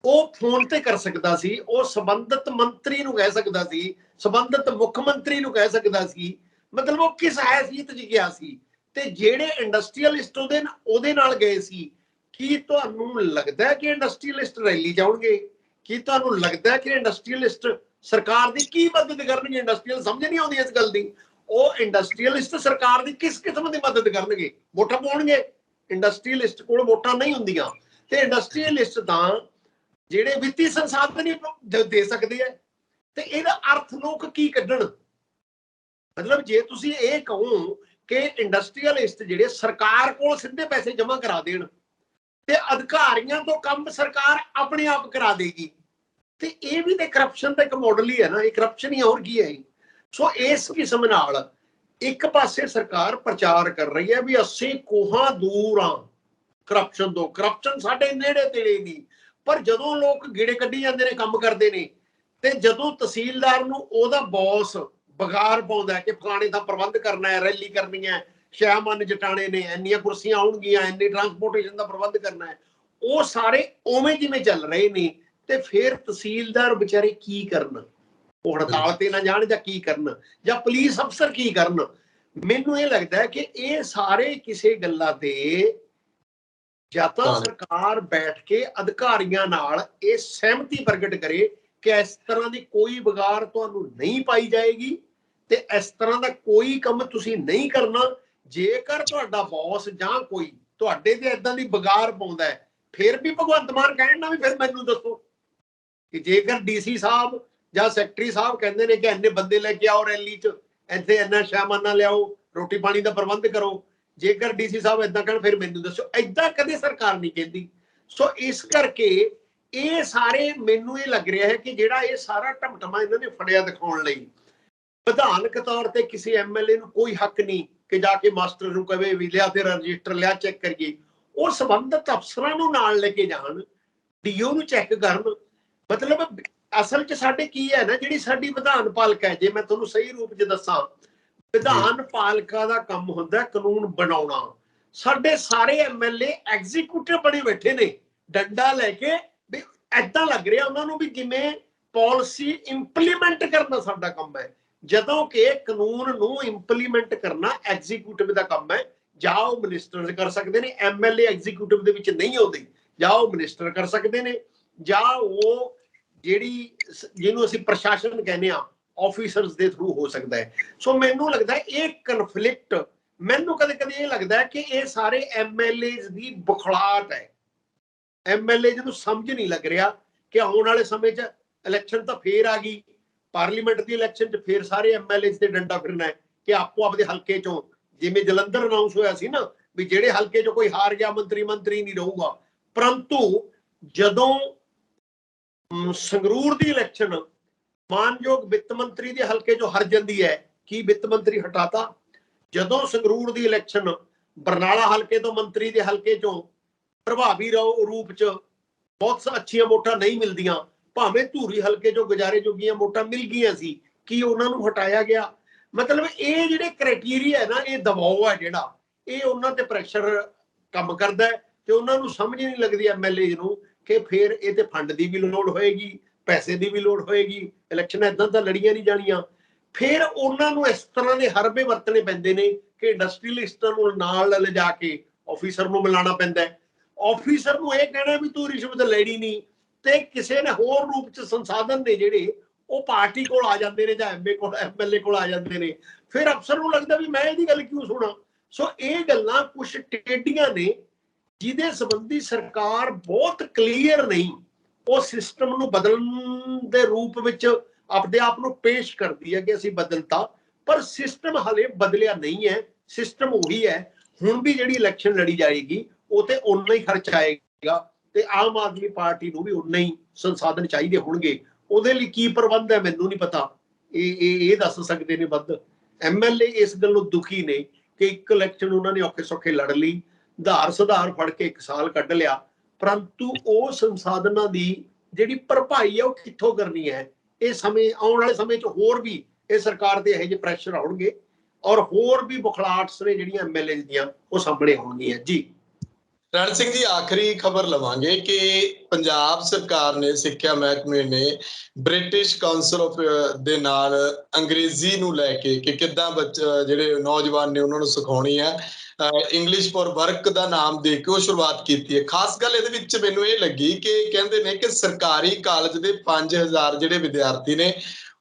ਉਹ ਫੋਨ ਤੇ ਕਰ ਸਕਦਾ ਸੀ, ਉਹ ਸੰਬੰਧਿਤ ਮੰਤਰੀ ਨੂੰ ਕਹਿ ਸਕਦਾ ਸੀ, ਸੰਬੰਧਿਤ ਮੁੱਖ ਮੰਤਰੀ ਨੂੰ ਕਹਿ ਸਕਦਾ ਸੀ। ਮਤਲਬ ਉਹ ਕਿਸ ਹੈਸੀਅਤ 'ਚ ਗਿਆ ਸੀ? ਤੇ ਜਿਹੜੇ ਇੰਡਸਟਰੀਅਲਿਸਟ ਉਹਦੇ ਨਾਲ ਗਏ ਸੀ, ਕੀ ਤੁਹਾਨੂੰ ਲੱਗਦਾ ਕਿ ਇੰਡਸਟਰੀਅਲਿਸਟ ਰੈਲੀ ਜਾਉਣਗੇ? ਕੀ ਤੁਹਾਨੂੰ ਲੱਗਦਾ ਕਿ ਇੰਡਸਟਰੀਅਲਿਸਟ ਸਰਕਾਰ ਦੀ ਕੀ ਮਦਦ ਕਰਨਗੇ? ਇੰਡਸਟਰੀਅਲ ਸਮਝ ਨਹੀਂ ਆਉਂਦੀ ਇਸ ਗੱਲ ਦੀ। ਉਹ ਇੰਡਸਟਰੀਅਲਿਸਟ ਸਰਕਾਰ ਦੀ ਕਿਸ ਕਿਸਮ ਦੀ ਮਦਦ ਕਰਨਗੇ? ਵੋਟਾਂ ਪਾਉਣਗੇ? ਇੰਡਸਟਰੀਅਲਿਸਟ ਕੋਲ ਵੋਟਾਂ ਨਹੀਂ ਹੁੰਦੀਆਂ। ਤੇ ਇੰਡਸਟਰੀਅਲਿਸਟ ਤਾਂ ਜਿਹੜੇ ਵਿੱਤੀ ਸੰਸਾਧਨ ਹੀ ਦੇ ਸਕਦੇ ਆ। ਤੇ ਇਹਦਾ ਅਰਥ ਲੋਕ ਕੀ ਕੱਢਣ? ਮਤਲਬ ਜੇ ਤੁਸੀਂ ਇਹ ਕਹੋ ਕਿ ਇੰਡਸਟਰੀਅਲਿਸਟ ਜਿਹੜੇ ਸਰਕਾਰ ਕੋਲ ਸਿੱਧੇ ਪੈਸੇ ਜਮ੍ਹਾਂ ਕਰਾ ਦੇਣ ਤੇ ਅਧਿਕਾਰੀਆਂ ਤੋਂ ਕੰਮ ਸਰਕਾਰ ਆਪਣੇ ਆਪ ਕਰਾ ਦੇਗੀ, ਤੇ ਇਹ ਵੀ ਤੇ ਕਰਪਸ਼ਨ ਦਾ ਇੱਕ ਮਾਡਲ ਹੀ ਹੈ ਨਾ। ਇਹ ਕਰਪਸ਼ਨ ਹੀ ਹੋਰ ਕੀ ਹੈ? ਸੋ ਇਸ ਕਿਸਮ ਨਾਲ ਇੱਕ ਪਾਸੇ ਸਰਕਾਰ ਪ੍ਰਚਾਰ ਕਰ ਰਹੀ ਹੈ ਵੀ ਅਸੀਂ ਕੋਹਾਂ ਦੂਰ ਹਾਂ ਕਰਪਸ਼ਨ ਤੋਂ, ਕਰਪਸ਼ਨ ਸਾਡੇ ਨੇੜੇ ਤੇੜੇ ਨਹੀਂ। ਪਰ ਜਦੋਂ ਲੋਕ ਗੇੜੇ ਕੱਢੀ ਜਾਂਦੇ ਨੇ, ਕੰਮ ਕਰਦੇ ਨੇ, ਤੇ ਜਦੋਂ ਤਹਿਸੀਲਦਾਰ ਨੂੰ ਉਹਦਾ ਬੌਸ ਬਗਾਰ ਪਾਉਂਦਾ ਕਿ ਫਲਾਣੇ ਦਾ ਪ੍ਰਬੰਧ ਕਰਨਾ ਹੈ, ਰੈਲੀ ਕਰਨੀ ਹੈ, ਸ਼ਾਮਨ ਜਟਾਣੇ ਨੇ, ਇੰਨੀਆਂ ਕੁਰਸੀਆਂ ਆਉਣਗੀਆਂ, ਇੰਨੀ ਟਰਾਂਸਪੋਰਟੇਸ਼ਨ ਦਾ ਪ੍ਰਬੰਧ ਕਰਨਾ ਹੈ, ਉਹ ਸਾਰੇ ਉਵੇਂ ਜਿਵੇਂ ਚੱਲ ਰਹੇ ਨੇ, ਤੇ ਫਿਰ ਤਹਿਸੀਲਦਾਰ ਵਿਚਾਰੇ ਕੀ ਕਰਨ? ਉਹ ਹੜਤਾਲ ਤੇ ਨਾ ਜਾਣ ਜਾਂ ਕੀ ਕਰਨ, ਜਾਂ ਪੁਲਿਸ ਅਫਸਰ ਕੀ ਕਰਨ? ਮੈਨੂੰ ਇਹ ਲੱਗਦਾ ਕਿ ਇਹ ਸਾਰੇ ਕਿਸੇ ਗੱਲਾਂ ਤੇ ਜਾਂ ਤਾਂ ਸਰਕਾਰ ਬੈਠ ਕੇ ਅਧਿਕਾਰੀਆਂ ਨਾਲ ਇਹ ਸਹਿਮਤੀ ਪ੍ਰਗਟ ਕਰੇ ਕਿ ਇਸ ਤਰ੍ਹਾਂ ਦੀ ਕੋਈ ਵਿਗਾੜ ਤੁਹਾਨੂੰ ਨਹੀਂ ਪਾਈ ਜਾਏਗੀ ਤੇ ਇਸ ਤਰ੍ਹਾਂ ਦਾ ਕੋਈ ਕੰਮ ਤੁਸੀਂ ਨਹੀਂ ਕਰਨਾ। ਜੇਕਰ ਤੁਹਾਡਾ ਬੌਸ ਜਾਂ ਕੋਈ ਤੁਹਾਡੇ ਤੇ ਏਦਾਂ ਦੀ ਵਿਗਾੜ ਪਾਉਂਦਾ ਹੈ, ਫਿਰ ਵੀ ਭਗਵੰਤ ਮਾਨ ਕਹਿਣ ਨਾ ਵੀ ਫਿਰ ਮੈਨੂੰ ਦੱਸੋ ਕਿ ਜੇਕਰ DC ਸਾਹਿਬ ਜਾਂ ਸੈਕਟਰੀ ਸਾਹਿਬ ਕਹਿੰਦੇ ਨੇ ਕਿ ਇੰਨੇ ਬੰਦੇ ਲੈ ਕੇ ਆਓ ਰੈਲੀ 'ਚ, ਇੱਥੇ ਇੰਨਾ ਸ਼ਾਮਾਨਾ ਲਿਆਓ, ਰੋਟੀ ਪਾਣੀ ਦਾ ਪ੍ਰਬੰਧ ਕਰੋ, ਜੇਕਰ DC ਸਾਹਿਬ ਏਦਾਂ ਕਹਿਣ ਫਿਰ ਮੈਨੂੰ ਦੱਸੋ। ਏਦਾਂ ਕਦੇ ਸਰਕਾਰ ਨਹੀਂ ਕਹਿੰਦੀ। ਸੋ ਇਸ ਕਰਕੇ ਇਹ ਸਾਰੇ, ਮੈਨੂੰ ਇਹ ਲੱਗ ਰਿਹਾ ਹੈ ਕਿ ਜਿਹੜਾ ਇਹ ਸਾਰਾ ਢਮਟਮਾ ਇਹਨਾਂ ਨੇ ਫੜਿਆ ਦਿਖਾਉਣ ਲਈ, ਵਿਧਾਨਕ ਤੌਰ ਤੇ ਕਿਸੇ MLA ਨੂੰ ਕੋਈ ਹੱਕ ਨਹੀਂ ਕਿ ਜਾ ਕੇ ਮਾਸਟਰ ਨੂੰ ਕਹੇ ਵੀ ਲਿਆ ਤੇਰਾ ਰਜਿਸਟਰ ਲਿਆ, ਚੈੱਕ ਕਰੀਏ। ਉਹ ਸੰਬੰਧਿਤ ਅਫਸਰਾਂ ਨੂੰ ਨਾਲ ਲੈ ਕੇ ਜਾਣ, DO ਨੂੰ ਚੈੱਕ ਕਰਨ। ਮਤਲਬ ਅਸਲ 'ਚ ਸਾਡੇ ਕੀ ਹੈ ਨਾ, ਜਿਹੜੀ ਸਾਡੀ ਵਿਧਾਨ ਪਾਲਿਕਾ ਹੈ, ਜੇ ਮੈਂ ਤੁਹਾਨੂੰ ਸਹੀ ਰੂਪ 'ਚ ਦੱਸਾਂ, ਵਿਧਾਨ ਪਾਲਿਕਾ ਦਾ ਕੰਮ ਹੁੰਦਾ ਕਾਨੂੰਨ ਬਣਾਉਣਾ। ਸਾਡੇ ਸਾਰੇ MLA ਐਗਜ਼ੀਕਿਊਟਿਵ ਬਣੇ ਬੈਠੇ ਨੇ, ਡੰਡਾ ਲੈ ਕੇ ਵੀ ਏਦਾਂ ਲੱਗ ਰਿਹਾ ਉਹਨਾਂ ਨੂੰ ਵੀ ਜਿਵੇਂ ਪਾਲਿਸੀ ਇੰਪਲੀਮੈਂਟ ਕਰਨਾ ਸਾਡਾ ਕੰਮ ਹੈ, ਜਦੋਂ ਕਿ ਕਾਨੂੰਨ ਨੂੰ ਇੰਪਲੀਮੈਂਟ ਕਰਨਾ ਐਗਜ਼ੀਕਿਊਟਿਵ ਦਾ ਕੰਮ ਹੈ। ਜਾਂ ਉਹ ਮਿਨਿਸਟਰ ਕਰ ਸਕਦੇ ਨੇ, ਐਮਐਲਏ ਐਗਜ਼ੀਕਿਊਟਿਵ ਦੇ ਵਿੱਚ ਨਹੀਂ ਆਉਂਦੇ, ਜਾਂ ਉਹ ਮਿਨਿਸਟਰ ਕਰ ਸਕਦੇ ਨੇ, ਜਾਂ ਉਹ ਜਿਹੜੀ ਜਿਹਨੂੰ ਅਸੀਂ ਪ੍ਰਸ਼ਾਸਨ ਕਹਿੰਦੇ ਆ ਆਫੀਸਰਸ ਦੇ ਥਰੂ ਹੋ ਸਕਦਾ ਹੈ। ਸੋ ਮੈਨੂੰ ਲੱਗਦਾ ਇਹ ਕਨਫਲਿਕਟ, ਮੈਨੂੰ ਕਦੇ ਕਦੇ ਇਹ ਲੱਗਦਾ ਕਿ ਇਹ ਸਾਰੇ ਐਮਐਲਏ ਦੀ ਬੁਖਲਾਹਟ ਹੈ। ਐਮਐਲਏ ਨੂੰ ਸਮਝ ਨਹੀਂ ਲੱਗ ਰਿਹਾ ਕਿ ਆਉਣ ਵਾਲੇ ਸਮੇਂ 'ਚ ਇਲੈਕਸ਼ਨ ਤਾਂ ਫੇਰ ਆ ਗਈ, ਪਾਰਲੀਮੈਂਟ ਦੀ ਇਲੈਕਸ਼ਨ 'ਚ ਫੇਰ ਸਾਰੇ ਐਮਐਲਏ ਦੇ ਡੰਡਾ ਫਿਰਨਾ ਹੈ ਕਿ ਆਪੋ ਆਪਦੇ ਹਲਕੇ 'ਚੋਂ, ਜਿਵੇਂ ਜਲੰਧਰ ਅਨਾਉਂਸ ਹੋਇਆ ਸੀ ਨਾ ਵੀ ਜਿਹੜੇ ਹਲਕੇ 'ਚੋਂ ਕੋਈ ਹਾਰ ਗਿਆ ਮੰਤਰੀ ਨਹੀਂ ਰਹੂਗਾ। ਪਰੰਤੂ ਜਦੋਂ ਸੰਗਰੂਰ ਦੀ ਇਲੈਕਸ਼ਨ ਮਾਨਯੋਗ ਵਿੱਤ ਮੰਤਰੀ ਦੇ ਹਲਕੇ 'ਚੋਂ ਹਾਰ ਜਾਂਦੀ ਹੈ, ਕੀ ਵਿੱਤ ਮੰਤਰੀ ਹਟਾਤਾ? ਜਦੋਂ ਸੰਗਰੂਰ ਦੀ ਇਲੈਕਸ਼ਨ ਬਰਨਾਲਾ ਹਲਕੇ ਤੋਂ ਮੰਤਰੀ ਦੇ ਹਲਕੇ 'ਚੋਂ ਪ੍ਰਭਾਵੀ ਰੂਪ 'ਚ ਬਹੁਤ ਅੱਛੀਆਂ ਵੋਟਾਂ ਨਹੀਂ ਮਿਲਦੀਆਂ, ਭਾਵੇਂ ਧੂਰੀ ਹਲਕੇ 'ਚੋਂ ਗੁਜ਼ਾਰੇ ਜੋਗੀਆਂ ਵੋਟਾਂ ਮਿਲ ਗਈਆਂ ਸੀ, ਕੀ ਉਹਨਾਂ ਨੂੰ ਹਟਾਇਆ ਗਿਆ? ਮਤਲਬ ਇਹ ਜਿਹੜੇ ਕ੍ਰਾਈਟੇਰੀਆ ਹੈ ਨਾ, ਇਹ ਦਬਾਅ ਹੈ ਜਿਹੜਾ, ਇਹ ਉਹਨਾਂ ਤੇ ਪ੍ਰੈਸ਼ਰ ਕੰਮ ਕਰਦਾ ਹੈ ਤੇ ਉਹਨਾਂ ਨੂੰ ਸਮਝ ਨਹੀਂ ਲੱਗਦੀ ਐਮਐਲਏ ਨੂੰ ਕਿ ਫਿਰ ਇਹ ਤੇ ਫੰਡ ਦੀ ਵੀ ਲੋੜ ਹੋਏਗੀ, ਪੈਸੇ ਦੀ ਵੀ ਲੋੜ ਹੋਏਗੀ, ਇਲੈਕਸ਼ਨ ਏਦਾਂ ਤਾਂ ਲੜੀਆਂ ਨਹੀਂ ਜਾਣੀਆਂ। ਫਿਰ ਉਹਨਾਂ ਨੂੰ ਇਸ ਤਰ੍ਹਾਂ ਦੇ ਹਰਬੇ ਵਰਤਣੇ ਪੈਂਦੇ ਨੇ ਕਿ ਇੰਡਸਟਰੀਅਲਿਸਟਾਂ ਨੂੰ ਨਾਲ ਲਿਜਾ ਕੇ ਆਫੀਸਰ ਨੂੰ ਮਿਲਾਉਣਾ ਪੈਂਦਾ ਹੈ। ਆਫੀਸਰ ਨੂੰ ਇਹ ਕਹਿਣਾ ਵੀ ਤੂੰ ਰਿਸ਼ਵਤ ਲੈਣੀ ਨਹੀਂ, ਤੇ ਕਿਸੇ ਨੇ ਹੋਰ ਰੂਪ 'ਚ ਸੰਸਾਧਨ ਨੇ ਜਿਹੜੇ ਉਹ ਪਾਰਟੀ ਕੋਲ ਆ ਜਾਂਦੇ ਨੇ, ਜਾਂ ਐਮਐਲਏ ਕੋਲ ਆ ਜਾਂਦੇ ਨੇ। ਫਿਰ ਅਫਸਰ ਨੂੰ ਲੱਗਦਾ ਵੀ ਮੈਂ ਇਹਦੀ ਗੱਲ ਕਿਉਂ ਸੁਣਾ। ਸੋ ਇਹ ਗੱਲਾਂ ਕੁਝ ਟੇਡੀਆਂ ਨੇ ਜਿਹਦੇ ਸੰਬੰਧੀ ਸਰਕਾਰ ਬਹੁਤ ਕਲੀਅਰ ਨਹੀਂ, ਉਹ ਸਿਸਟਮ ਨੂੰ ਬਦਲਣ ਦੇ ਰੂਪ ਵਿੱਚ ਆਪਣੇ ਆਪ ਨੂੰ ਪੇਸ਼ ਕਰਦੀ ਹੈ ਕਿ ਅਸੀਂ ਬਦਲਤਾ, ਪਰ ਸਿਸਟਮ ਹਲੇ ਬਦਲਿਆ ਨਹੀਂ ਹੈ। ਸਿਸਟਮ ਉਹੀ ਹੈ। ਹੁਣ ਵੀ ਜਿਹੜੀ ਇਲੈਕਸ਼ਨ ਲੜੀ ਜਾਏਗੀ ਉਹ ਤੇ ਉਨਾ ਹੀ ਖਰਚ ਆਏਗਾ ਤੇ ਆਮ ਆਦਮੀ ਪਾਰਟੀ ਨੂੰ ਵੀ ਉਨਾ ਹੀ ਸੰਸਾਧਨ ਚਾਹੀਦੇ ਹੋਣਗੇ। ਉਹਦੇ ਲਈ ਕੀ ਪ੍ਰਬੰਧ ਹੈ ਮੈਨੂੰ ਨਹੀਂ ਪਤਾ, ਇਹ ਦੱਸ ਸਕਦੇ ਨੇ ਵੱਧ। ਐਮਐਲਏ ਇਸ ਗੱਲੋਂ ਦੁਖੀ ਨੇ ਕਿ ਇੱਕ ਇਲੈਕਸ਼ਨ ਉਹਨਾਂ ਨੇ ਔਖੇ ਸੌਖੇ ਲੜ ਲਈ, ਧਾਰ ਸੁਧਾਰ ਫੜ ਕੇ 1 ਸਾਲ ਕੱਢ ਲਿਆ, ਪਰੰਤੂ ਉਹ ਸੰਸਾਧਨਾਂ ਦੀ ਜਿਹੜੀ ਭਰਪਾਈ ਹੈ ਉਹ ਕਿੱਥੋਂ ਕਰਨੀ ਹੈ? ਇਹ ਸਮੇਂ ਆਉਣ ਵਾਲੇ ਸਮੇਂ 'ਚ ਹੋਰ ਵੀ ਇਹ ਸਰਕਾਰ ਦੇ ਇਹੋ ਜਿਹੇ ਪ੍ਰੈਸ਼ਰ ਆਉਣਗੇ ਔਰ ਹੋਰ ਵੀ ਬੁਖਲਾਹਟਸ ਨੇ ਜਿਹੜੀਆਂ ਐਮਐਲਏ ਦੀਆਂ ਉਹ ਸਾਹਮਣੇ ਆਉਣਗੀਆਂ ਜੀ। ਰਣ ਸਿੰਘ ਜੀ, ਆਖਰੀ ਖਬਰ ਲਵਾਂਗੇ ਕਿ ਪੰਜਾਬ ਸਰਕਾਰ ਨੇ, ਸਿੱਖਿਆ ਮਹਿਕਮੇ ਨੇ ਬ੍ਰਿਟਿਸ਼ ਕਾਉਂਸਲ ਆਫ ਦੇ ਨਾਲ ਅੰਗਰੇਜ਼ੀ ਨੂੰ ਲੈ ਕੇ ਕਿ ਕਿੱਦਾਂ ਬੱਚੇ ਜਿਹੜੇ ਨੌਜਵਾਨ ਨੇ ਉਹਨਾਂ ਨੂੰ ਸਿਖਾਉਣੀ ਹੈ, ਇੰਗਲਿਸ਼ ਫॉर ਵਰਕ ਦਾ ਨਾਮ ਦੇ ਕੇ ਉਹ ਸ਼ੁਰੂਆਤ ਕੀਤੀ ਹੈ। ਖਾਸ ਗੱਲ ਇਹਦੇ ਵਿੱਚ ਮੈਨੂੰ ਇਹ ਲੱਗੀ ਕਿ ਕਹਿੰਦੇ ਨੇ ਕਿ ਸਰਕਾਰੀ ਕਾਲਜ ਦੇ 5000 ਜਿਹੜੇ ਵਿਦਿਆਰਥੀ ਨੇ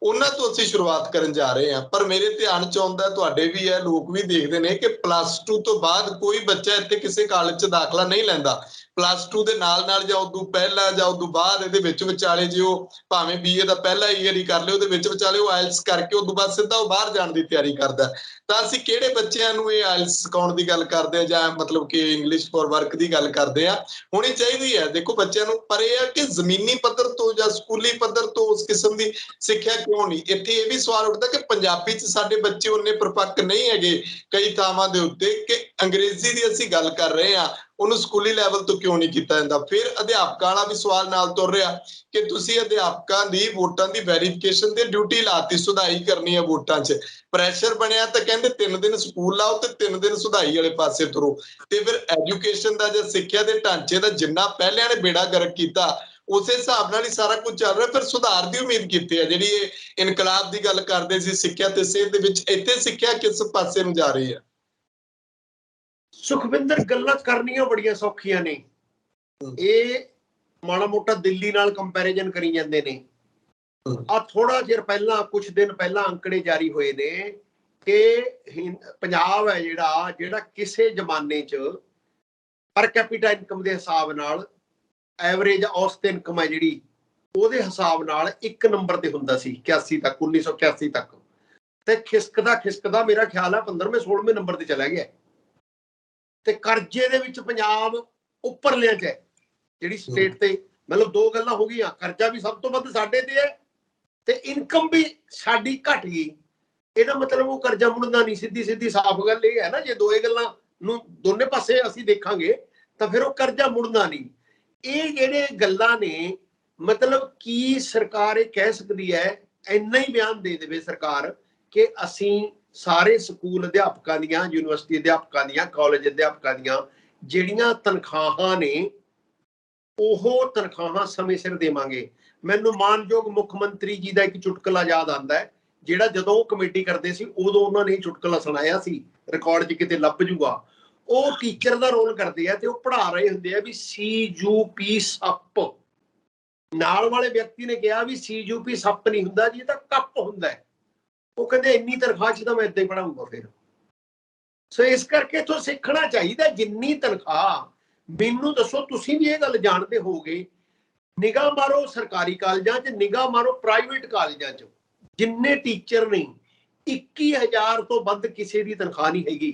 ਉਹਨਾਂ ਤੋਂ ਅਸੀਂ ਸ਼ੁਰੂਆਤ ਕਰਨ ਜਾ ਰਹੇ ਹਾਂ। ਪਰ ਮੇਰੇ ਧਿਆਨ 'ਚ ਆਉਂਦਾ, ਤੁਹਾਡੇ ਵੀ ਹੈ, ਲੋਕ ਵੀ ਦੇਖਦੇ ਨੇ ਕਿ +2 ਤੋਂ ਬਾਅਦ ਕੋਈ ਬੱਚਾ ਇੱਥੇ ਕਿਸੇ ਕਾਲਜ 'ਚ ਦਾਖਲਾ ਨਹੀਂ ਲੈਂਦਾ। +2 ਦੇ ਨਾਲ ਜਾਂ ਉਦੋਂ ਪਹਿਲਾਂ ਜਾਂ ਉਦੋਂ ਬਾਅਦ ਇਹਦੇ ਵਿੱਚ ਵਿਚਾਲੇ ਜੇ ਉਹ ਭਾਵੇਂ BA ਦਾ ਪਹਿਲਾ ਈਅਰ ਹੀ ਕਰ ਲਿਓ, ਉਹਦੇ ਵਿੱਚ ਵਿਚਾਲੇ ਉਹ ਆਇਲਸ ਕਰਕੇ ਉਦੋਂ ਬਾਅਦ ਸਿੱਧਾ ਉਹ ਬਾਹਰ ਜਾਣ ਦੀ ਤਿਆਰੀ ਕਰਦਾ। ਤਾਂ ਅਸੀਂ ਕਿਹੜੇ ਬੱਚਿਆਂ ਨੂੰ ਇਹ ਆਇਲਸ ਸਿਖਾਉਣ ਦੀ ਗੱਲ ਕਰਦੇ ਆ ਜਾਂ ਮਤਲਬ ਕਿ ਇੰਗਲਿਸ਼ ਫॉर ਵਰਕ ਦੀ ਗੱਲ ਕਰਦੇ ਆ? ਹੋਣੀ ਚਾਹੀਦੀ ਹੈ ਦੇਖੋ ਬੱਚਿਆਂ ਨੂੰ, ਪਰ ਇਹ ਹੈ ਕਿ ਜ਼ਮੀਨੀ ਪੱਧਰ ਤੋਂ ਜਾਂ ਸਕੂਲੀ ਪੱਧਰ ਤੋਂ ਉਸ ਕਿਸਮ ਦੀ ਸਿੱਖਿਆ ਕਿਉਂ ਨਹੀਂ? ਇੱਥੇ ਇਹ ਵੀ ਸਵਾਲ ਉੱਠਦਾ ਕਿ ਪੰਜਾਬੀ 'ਚ ਸਾਡੇ ਬੱਚੇ ਉਨੇ ਪਰਪੱਕ ਨਹੀਂ ਹੈਗੇ ਕਈ ਥਾਵਾਂ ਦੇ ਉੱਤੇ ਕਿ ਅੰਗਰੇਜ਼ੀ ਦੀ ਅਸੀਂ ਗੱਲ ਕਰ ਰਹੇ ਹਾਂ, ਉਹਨੂੰ ਸਕੂਲੀ ਲੈਵਲ ਤੋਂ ਕਿਉਂ ਨਹੀਂ ਕੀਤਾ ਜਾਂਦਾ? ਫਿਰ ਅਧਿਆਪਕਾਂ ਵਾਲਾ ਵੀ ਸਵਾਲ ਨਾਲ ਤੁਰ ਰਿਹਾ ਕਿ ਤੁਸੀਂ ਅਧਿਆਪਕਾਂ ਦੀ ਵੋਟਾਂ ਦੀ ਵੈਰੀਫਿਕੇਸ਼ਨ ਤੇ ਡਿਊਟੀ ਲਾਤੀ, ਸੁਧਾਈ ਕਰਨੀ ਹੈ ਵੋਟਾਂ 'ਚ। ਪ੍ਰੈਸ਼ਰ ਬਣਿਆ ਤਾਂ ਕਹਿੰਦੇ 3 ਦਿਨ ਸਕੂਲ ਲਾਓ ਤੇ 3 ਦਿਨ ਸੁਧਾਈ ਵਾਲੇ ਪਾਸੇ ਤੁਰੋ। ਤੇ ਫਿਰ ਐਜੂਕੇਸ਼ਨ ਦਾ ਜਾਂ ਸਿੱਖਿਆ ਦੇ ਢਾਂਚੇ ਦਾ ਜਿੰਨਾ ਪਹਿਲਿਆਂ ਨੇ ਬੇੜਾ ਗਰਕ ਕੀਤਾ ਉਸੇ ਹਿਸਾਬ ਨਾਲ ਹੀ ਸਾਰਾ ਕੁਝ ਚੱਲ ਰਿਹਾ। ਫਿਰ ਸੁਧਾਰ ਦੀ ਉਮੀਦ ਕੀਤੀ ਹੈ? ਜਿਹੜੀ ਇਹ ਇਨਕਲਾਬ ਦੀ ਗੱਲ ਕਰਦੇ ਸੀ ਸਿੱਖਿਆ ਤੇ ਸਿਹਤ ਦੇ ਵਿੱਚ, ਇੱਥੇ ਸਿੱਖਿਆ ਕਿਸ ਪਾਸੇ ਨੂੰ ਜਾ ਰਹੀ ਹੈ? ਸੁਖਵਿੰਦਰ, ਗੱਲਾਂ ਕਰਨੀਆਂ ਬੜੀਆਂ ਸੌਖੀਆਂ ਨੇ, ਇਹ ਮਾੜਾ ਮੋਟਾ ਦਿੱਲੀ ਨਾਲ ਕੰਪੈਰੀਜ਼ਨ ਕਰੀ ਜਾਂਦੇ ਨੇ। ਆ ਥੋੜਾ ਚਿਰ ਪਹਿਲਾਂ, ਕੁਝ ਦਿਨ ਪਹਿਲਾਂ ਅੰਕੜੇ ਜਾਰੀ ਹੋਏ ਨੇ ਕਿ ਪੰਜਾਬ ਹੈ ਜਿਹੜਾ ਕਿਸੇ ਜ਼ਮਾਨੇ 'ਚ ਪਰ ਕੈਪੀਟਲ ਇਨਕਮ ਦੇ ਹਿਸਾਬ ਨਾਲ, ਐਵਰੇਜ ਔਸਤ ਇਨਕਮ ਹੈ ਜਿਹੜੀ, ਉਹਦੇ ਹਿਸਾਬ ਨਾਲ 1 ਨੰਬਰ ਤੇ ਹੁੰਦਾ ਸੀ 81 ਤੱਕ, 1981 ਤੱਕ, ਤੇ ਖਿਸਕਦਾ ਮੇਰਾ ਖਿਆਲ ਹੈ 15ਵੇਂ 16ਵੇਂ ਨੰਬਰ ਤੇ ਚਲਾ ਗਿਆ। ਤੇ ਕਰਜ਼ੇ ਦੇ ਵਿੱਚ ਪੰਜਾਬ ਉੱਪਰਲਿਆਂ 'ਚ ਹੈ ਜਿਹੜੀ ਸਟੇਟ ਤੇ। ਮਤਲਬ 2 ਗੱਲਾਂ ਹੋ ਗਈਆਂ, ਕਰਜ਼ਾ ਵੀ ਸਭ ਤੋਂ ਵੱਧ ਸਾਡੇ ਤੇ ਹੈ ਤੇ ਇਨਕਮ ਵੀ ਸਾਡੀ ਘਟ ਗਈ। ਇਹਦਾ ਮਤਲਬ ਉਹ ਕਰਜ਼ਾ ਮੁੜਨਾ ਨਹੀਂ। ਸਿੱਧੀ ਸਾਫ਼ ਗੱਲ ਇਹ ਹੈ ਨਾ, ਜੇ ਦੋਏ ਗੱਲਾਂ ਨੂੰ ਦੋਨੇ ਪਾਸੇ ਅਸੀਂ ਦੇਖਾਂਗੇ ਤਾਂ ਫਿਰ ਉਹ ਕਰਜ਼ਾ ਮੁੜਨਾ ਨਹੀਂ। ਇਹ ਜਿਹੜੇ ਗੱਲਾਂ ਨੇ, ਮਤਲਬ ਕੀ ਸਰਕਾਰ ਇਹ ਕਹਿ ਸਕਦੀ ਹੈ, ਇੰਨਾ ਹੀ ਬਿਆਨ ਦੇ ਦੇਵੇ ਸਰਕਾਰ ਕਿ ਅਸੀਂ ਸਾਰੇ ਸਕੂਲ ਅਧਿਆਪਕਾਂ ਦੀਆਂ, ਯੂਨੀਵਰਸਿਟੀ ਅਧਿਆਪਕਾਂ ਦੀਆਂ, ਕਾਲਜ ਅਧਿਆਪਕਾਂ ਦੀਆਂ ਜਿਹੜੀਆਂ ਤਨਖਾਹਾਂ ਨੇ ਉਹ ਤਨਖਾਹਾਂ ਸਮੇਂ ਸਿਰ ਦੇਵਾਂਗੇ। ਮੈਨੂੰ ਮਾਨਯੋਗ ਮੁੱਖ ਮੰਤਰੀ ਜੀ ਦਾ ਇੱਕ ਚੁਟਕਲਾ ਯਾਦ ਆਉਂਦਾ ਹੈ, ਜਿਹੜਾ ਜਦੋਂ ਉਹ ਕਮੇਟੀ ਕਰਦੇ ਸੀ ਉਦੋਂ ਉਹਨਾਂ ਨੇ ਚੁਟਕਲਾ ਸੁਣਾਇਆ ਸੀ, ਰਿਕਾਰਡ 'ਚ ਕਿਤੇ ਲੱਭ ਜੂਗਾ। ਉਹ ਟੀਚਰ ਦਾ ਰੋਲ ਕਰਦੇ ਆ ਤੇ ਉਹ ਪੜ੍ਹਾ ਰਹੇ ਹੁੰਦੇ ਆ ਵੀ CUP ਸੱਪ। ਨਾਲ ਵਾਲੇ ਵਿਅਕਤੀ ਨੇ ਕਿਹਾ ਵੀ CUP ਸੱਪ ਨਹੀਂ ਹੁੰਦਾ ਜੀ, ਇਹ ਤਾਂ ਕੱਪ ਹੁੰਦਾ। ਉਹ ਕਹਿੰਦੇ ਇੰਨੀ ਤਨਖਾਹ 'ਚ ਤਾਂ ਮੈਂ ਏਦਾਂ ਹੀ ਪੜਾਊਂਗਾ ਫਿਰ। ਸੋ ਇਸ ਕਰਕੇ ਇੱਥੋਂ ਸਿੱਖਣਾ ਚਾਹੀਦਾ। ਜਿੰਨੀ ਤਨਖਾਹ, ਮੈਨੂੰ ਦੱਸੋ, ਤੁਸੀਂ ਵੀ ਇਹ ਗੱਲ ਜਾਣਦੇ ਹੋਗੇ, ਨਿਗਾਹ ਮਾਰੋ ਸਰਕਾਰੀ ਕਾਲਜਾਂ 'ਚ, ਨਿਗਾਹ ਮਾਰੋ ਪ੍ਰਾਈਵੇਟ ਕਾਲਜਾਂ 'ਚ, ਜਿੰਨੇ ਟੀਚਰ ਨੇ 21,000 ਤੋਂ ਵੱਧ ਕਿਸੇ ਦੀ ਤਨਖਾਹ ਨਹੀਂ ਹੈਗੀ।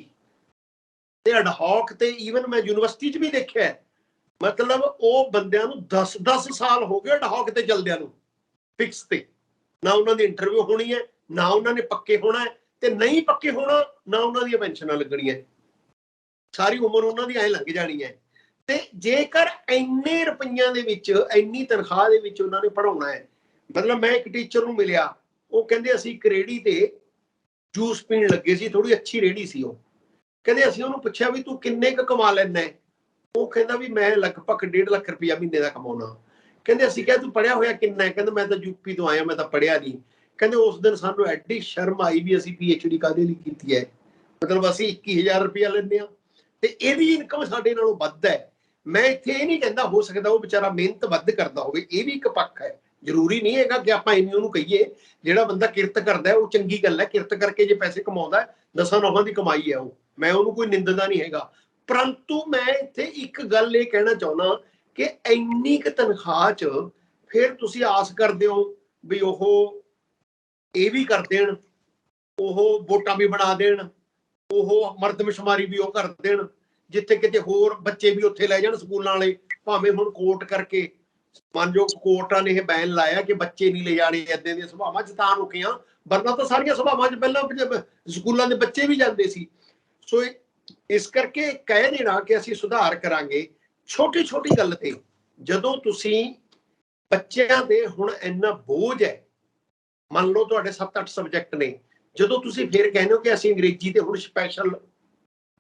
ਤੇ ਅਡਹੌਕ ਤੇ ਈਵਨ ਮੈਂ ਯੂਨੀਵਰਸਿਟੀ 'ਚ ਵੀ ਦੇਖਿਆ, ਮਤਲਬ ਉਹ ਬੰਦਿਆਂ ਨੂੰ 10-10 ਸਾਲ ਹੋ ਗਏ ਅਡਹੌਕ ਤੇ ਚਲਦਿਆਂ ਨੂੰ, ਫਿਕਸ ਤੇ। ਨਾ ਉਹਨਾਂ ਦੀ ਇੰਟਰਵਿਊ ਹੋਣੀ ਹੈ, ਨਾ ਉਹਨਾਂ ਨੇ ਪੱਕੇ ਹੋਣਾ ਹੈ, ਤੇ ਨਹੀਂ ਪੱਕੇ ਹੋਣਾ ਨਾ ਉਹਨਾਂ ਦੀਆਂ ਪੈਨਸ਼ਨਾਂ ਲੱਗਣੀਆਂ। ਸਾਰੀ ਉਮਰ ਉਹਨਾਂ ਦੀ ਐ ਲੰਘ ਜਾਣੀ ਹੈ। ਤੇ ਜੇਕਰ ਇੰਨੇ ਰੁਪਈਆਂ ਦੇ ਵਿੱਚ, ਇੰਨੀ ਤਨਖਾਹ ਦੇ ਵਿੱਚ ਉਹਨਾਂ ਨੇ ਪੜਾਉਣਾ ਹੈ, ਮਤਲਬ ਮੈਂ ਇੱਕ ਟੀਚਰ ਨੂੰ ਮਿਲਿਆ, ਉਹ ਕਹਿੰਦੇ ਅਸੀਂ ਇੱਕ ਰੇਹੜੀ ਤੇ ਜੂਸ ਪੀਣ ਲੱਗੇ ਸੀ, ਥੋੜੀ ਅੱਛੀ ਰੇਹੜੀ ਸੀ ਉਹ। ਕਹਿੰਦੇ ਅਸੀਂ ਉਹਨੂੰ ਪੁੱਛਿਆ ਵੀ ਤੂੰ ਕਿੰਨੇ ਕੁ ਕਮਾ ਲੈਂਦਾ ਹੈ? ਉਹ ਕਹਿੰਦਾ ਵੀ ਮੈਂ ਲਗਭਗ 1.5 ਲੱਖ ਰੁਪਇਆ ਮਹੀਨੇ ਦਾ ਕਮਾਉਣਾ। ਕਹਿੰਦੇ ਅਸੀਂ ਕਿਹਾ ਤੂੰ ਪੜਿਆ ਹੋਇਆ ਕਿੰਨਾ ਹੈ? ਕਹਿੰਦਾ ਮੈਂ ਤਾਂ UP ਤੋਂ ਆਇਆ, ਮੈਂ ਤਾਂ ਪੜਿਆ ਨਹੀਂ। ਕਹਿੰਦੇ ਉਸ ਦਿਨ ਸਾਨੂੰ ਐਡੀ ਸ਼ਰਮ ਆਈ ਵੀ ਅਸੀਂ PhD ਕਾਹਦੇ ਲਈ ਕੀਤੀ ਹੈ, ਮਤਲਬ ਅਸੀਂ 21,000 ਰੁਪਇਆ ਲੈਂਦੇ ਹਾਂ ਤੇ ਇਹਦੀ ਇਨਕਮ ਸਾਡੇ ਨਾਲੋਂ ਵੱਧ ਹੈ। ਮੈਂ ਇੱਥੇ ਇਹ ਨਹੀਂ ਕਹਿੰਦਾ, ਹੋ ਸਕਦਾ ਉਹ ਵਿਚਾਰਾ ਮਿਹਨਤ ਵੱਧ ਕਰਦਾ ਹੋਵੇ, ਇਹ ਵੀ ਇੱਕ ਪੱਖ ਹੈ। ਜ਼ਰੂਰੀ ਨਹੀਂ ਹੈਗਾ ਕਿ ਆਪਾਂ ਇੰਨੀ ਉਹਨੂੰ ਕਹੀਏ। ਜਿਹੜਾ ਬੰਦਾ ਕਿਰਤ ਕਰਦਾ ਉਹ ਚੰਗੀ ਗੱਲ ਹੈ, ਕਿਰਤ ਕਰਕੇ ਜੇ ਪੈਸੇ ਕਮਾਉਂਦਾ, 10 ਦੀ ਕਮਾਈ ਹੈ ਉਹ, ਮੈਂ ਉਹਨੂੰ ਕੋਈ ਨਿੰਦਦਾ ਨਹੀਂ ਹੈਗਾ। ਪਰੰਤੂ ਮੈਂ ਇੱਥੇ ਇੱਕ ਗੱਲ ਇਹ ਕਹਿਣਾ ਚਾਹੁੰਦਾ ਕਿ ਇੰਨੀ ਕੁ ਤਨਖਾਹ 'ਚ ਫਿਰ ਤੁਸੀਂ ਆਸ ਕਰਦੇ ਹੋ ਵੀ ਉਹ ਇਹ ਵੀ ਕਰ ਦੇਣ, ਉਹ ਵੋਟਾਂ ਵੀ ਬਣਾ ਦੇਣ, ਉਹ ਮਰਦਮਸ਼ੁਮਾਰੀ ਵੀ ਉਹ ਕਰ ਦੇਣ, ਜਿੱਥੇ ਕਿਤੇ ਹੋਰ ਬੱਚੇ ਵੀ ਉੱਥੇ ਲੈ ਜਾਣ ਸਕੂਲਾਂ ਵਾਲੇ। ਭਾਵੇਂ ਹੁਣ ਕੋਰਟ ਕਰਕੇ, ਮਾਨਯੋਗ ਕੋਰਟਾਂ ਨੇ ਇਹ ਬੈਨ ਲਾਇਆ ਕਿ ਬੱਚੇ ਨਹੀਂ ਲੈ ਜਾਣੇ ਏਦਾਂ ਦੀਆਂ ਸਭਾਵਾਂ 'ਚ, ਤਾਂ ਰੁਕੀਆਂ, ਵਰਨਾ ਤਾਂ ਸਾਰੀਆਂ ਸਭਾਵਾਂ 'ਚ ਪਹਿਲਾਂ ਸਕੂਲਾਂ ਦੇ ਬੱਚੇ ਵੀ ਜਾਂਦੇ ਸੀ। ਸੋ ਇਸ ਕਰਕੇ ਕਹਿ ਦੇਣਾ ਕਿ ਅਸੀਂ ਸੁਧਾਰ ਕਰਾਂਗੇ ਛੋਟੀ ਛੋਟੀ ਗੱਲ ਤੇ। ਜਦੋਂ ਤੁਸੀਂ ਬੱਚਿਆਂ ਦੇ ਹੁਣ ਇੰਨਾ ਬੋਝ ਹੈ, ਮੰਨ ਲਓ ਤੁਹਾਡੇ 7-8 ਸਬਜੈਕਟ ਨੇ, ਜਦੋਂ ਤੁਸੀਂ ਫਿਰ ਕਹਿੰਦੇ ਹੋ ਕਿ ਅਸੀਂ ਅੰਗਰੇਜ਼ੀ ਤੇ ਹੁਣ ਸਪੈਸ਼ਲ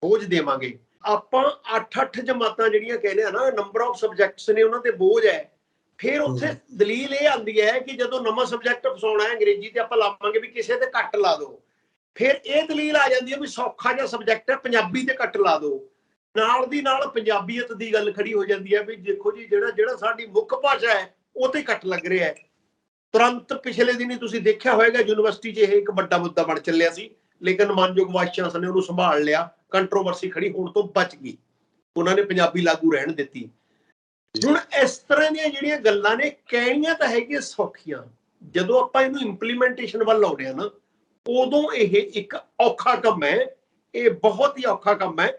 ਬੋਝ ਦੇਵਾਂਗੇ, ਆਪਾਂ 8-8 ਜਮਾਤਾਂ ਜਿਹੜੀਆਂ ਕਹਿੰਦੇ ਆ ਨਾ, ਨੰਬਰ ਆਫ ਸਬਜੈਕਟਸ ਨੇ, ਉਹਨਾਂ ਤੇ ਬੋਝ ਹੈ। ਫਿਰ ਉੱਥੇ ਦਲੀਲ ਇਹ ਆਉਂਦੀ ਹੈ ਕਿ ਜਦੋਂ ਨਵਾਂ ਸਬਜੈਕਟ ਫਸਾਉਣਾ ਹੈ ਅੰਗਰੇਜ਼ੀ ਤੇ, ਆਪਾਂ ਲਾਵਾਂਗੇ ਵੀ ਕਿਸੇ ਤੇ ਕੱਟ ਲਾ ਦਿਓ। ਫਿਰ ਇਹ ਦਲੀਲ ਆ ਜਾਂਦੀ ਹੈ ਵੀ ਸੌਖਾ ਜਿਹਾ ਸਬਜੈਕਟ ਹੈ, ਪੰਜਾਬੀ ਤੇ ਕੱਟ ਲਾ ਦਿਓ। ਨਾਲ ਦੀ ਨਾਲ ਪੰਜਾਬੀਅਤ ਦੀ ਗੱਲ ਖੜੀ ਹੋ ਜਾਂਦੀ ਹੈ ਵੀ ਦੇਖੋ ਜੀ, ਜਿਹੜਾ ਸਾਡੀ ਮੁੱਖ ਭਾਸ਼ਾ ਹੈ ਉਹ ਤੇ ਕੱਟ ਲੱਗ ਰਿਹਾ ਹੈ। ਤੁਰੰਤ ਪਿਛਲੇ ਦਿਨੀ ਤੁਸੀਂ ਦੇਖਿਆ ਹੋਵੇਗਾ ਯੂਨੀਵਰਸਿਟੀ 'ਚ ਇਹ ਇੱਕ ਵੱਡਾ ਮੁੱਦਾ ਬਣ ਚੱਲਿਆ ਸੀ, ਲੇਕਿਨ ਮਾਨਯੋਗ ਵਾਈਸ ਚਾਂਸਲਰ ਨੇ ਉਹਨੂੰ ਸੰਭਾਲ ਲਿਆ, ਕੰਟਰੋਵਰਸੀ ਖੜੀ ਹੋਣ ਤੋਂ ਬਚ ਗਈ, ਉਹਨਾਂ ਨੇ ਪੰਜਾਬੀ ਲਾਗੂ ਰਹਿਣ ਦਿੱਤੀ। ਹੁਣ ਇਸ ਤਰ੍ਹਾਂ ਦੀਆਂ ਜਿਹੜੀਆਂ ਗੱਲਾਂ ਨੇ, ਕਹਿਣੀਆਂ ਤਾਂ ਹੈਗੀਆਂ ਸੌਖੀਆਂ, ਜਦੋਂ ਆਪਾਂ ਇਹਨੂੰ ਇੰਪਲੀਮੈਂਟੇਸ਼ਨ ਵੱਲ ਆਉਂਦੇ ਆ ਨਾ, ਉਦੋਂ ਇਹ ਇੱਕ ਔਖਾ ਕੰਮ ਹੈ। ਇਹ ਬਹੁਤ ਹੀ ਔਖਾ ਕੰਮ ਹੈ,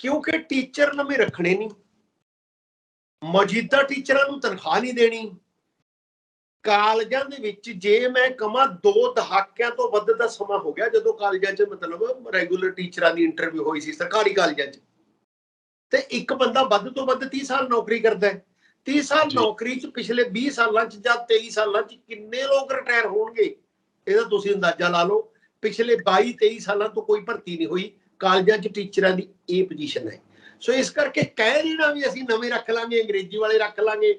ਕਿਉਂਕਿ ਟੀਚਰ ਨਵੇਂ ਰੱਖਣੇ ਨਹੀਂ, ਮੌਜੂਦਾ ਟੀਚਰਾਂ ਨੂੰ ਤਨਖਾਹ ਨਹੀਂ ਦੇਣੀ। ਕਾਲਜਾਂ ਦੇ ਵਿੱਚ ਜੇ ਮੈਂ ਕਹਾਂ 2 ਦਹਾਕਿਆਂ ਤੋਂ ਵੱਧ ਦਾ ਸਮਾਂ ਹੋ ਗਿਆ ਜਦੋਂ ਕਾਲਜਾਂ 'ਚ ਮਤਲਬ ਰੈਗੂਲਰ ਟੀਚਰਾਂ ਦੀ ਇੰਟਰਵਿਊ ਹੋਈ ਸੀ ਸਰਕਾਰੀ ਕਾਲਜਾਂ 'ਚ, ਤੇ ਇੱਕ ਬੰਦਾ ਵੱਧ ਤੋਂ ਵੱਧ 30 ਸਾਲ ਨੌਕਰੀ ਕਰਦਾ ਹੈ। 30 ਸਾਲ ਨੌਕਰੀ 'ਚ ਪਿਛਲੇ 20 ਸਾਲਾਂ 'ਚ ਜਾਂ 23 ਸਾਲਾਂ 'ਚ ਕਿੰਨੇ ਲੋਕ ਰਿਟਾਇਰ ਹੋਣਗੇ, ਇਹਦਾ ਤੁਸੀਂ ਅੰਦਾਜ਼ਾ ਲਾ ਲਓ। ਪਿਛਲੇ 22-23 ਸਾਲਾਂ ਤੋਂ ਕੋਈ ਭਰਤੀ ਨਹੀਂ ਹੋਈ, ਕਾਲਜਾਂ 'ਚ ਟੀਚਰਾਂ ਦੀ ਇਹ ਪੋਜੀਸ਼ਨ ਹੈ। ਸੋ ਇਸ ਕਰਕੇ ਕਹਿ ਦੇਣਾ ਵੀ ਅਸੀਂ ਨਵੇਂ ਰੱਖ ਲਾਂਗੇ, ਅੰਗਰੇਜ਼ੀ ਵਾਲੇ ਰੱਖ ਲਾਂਗੇ,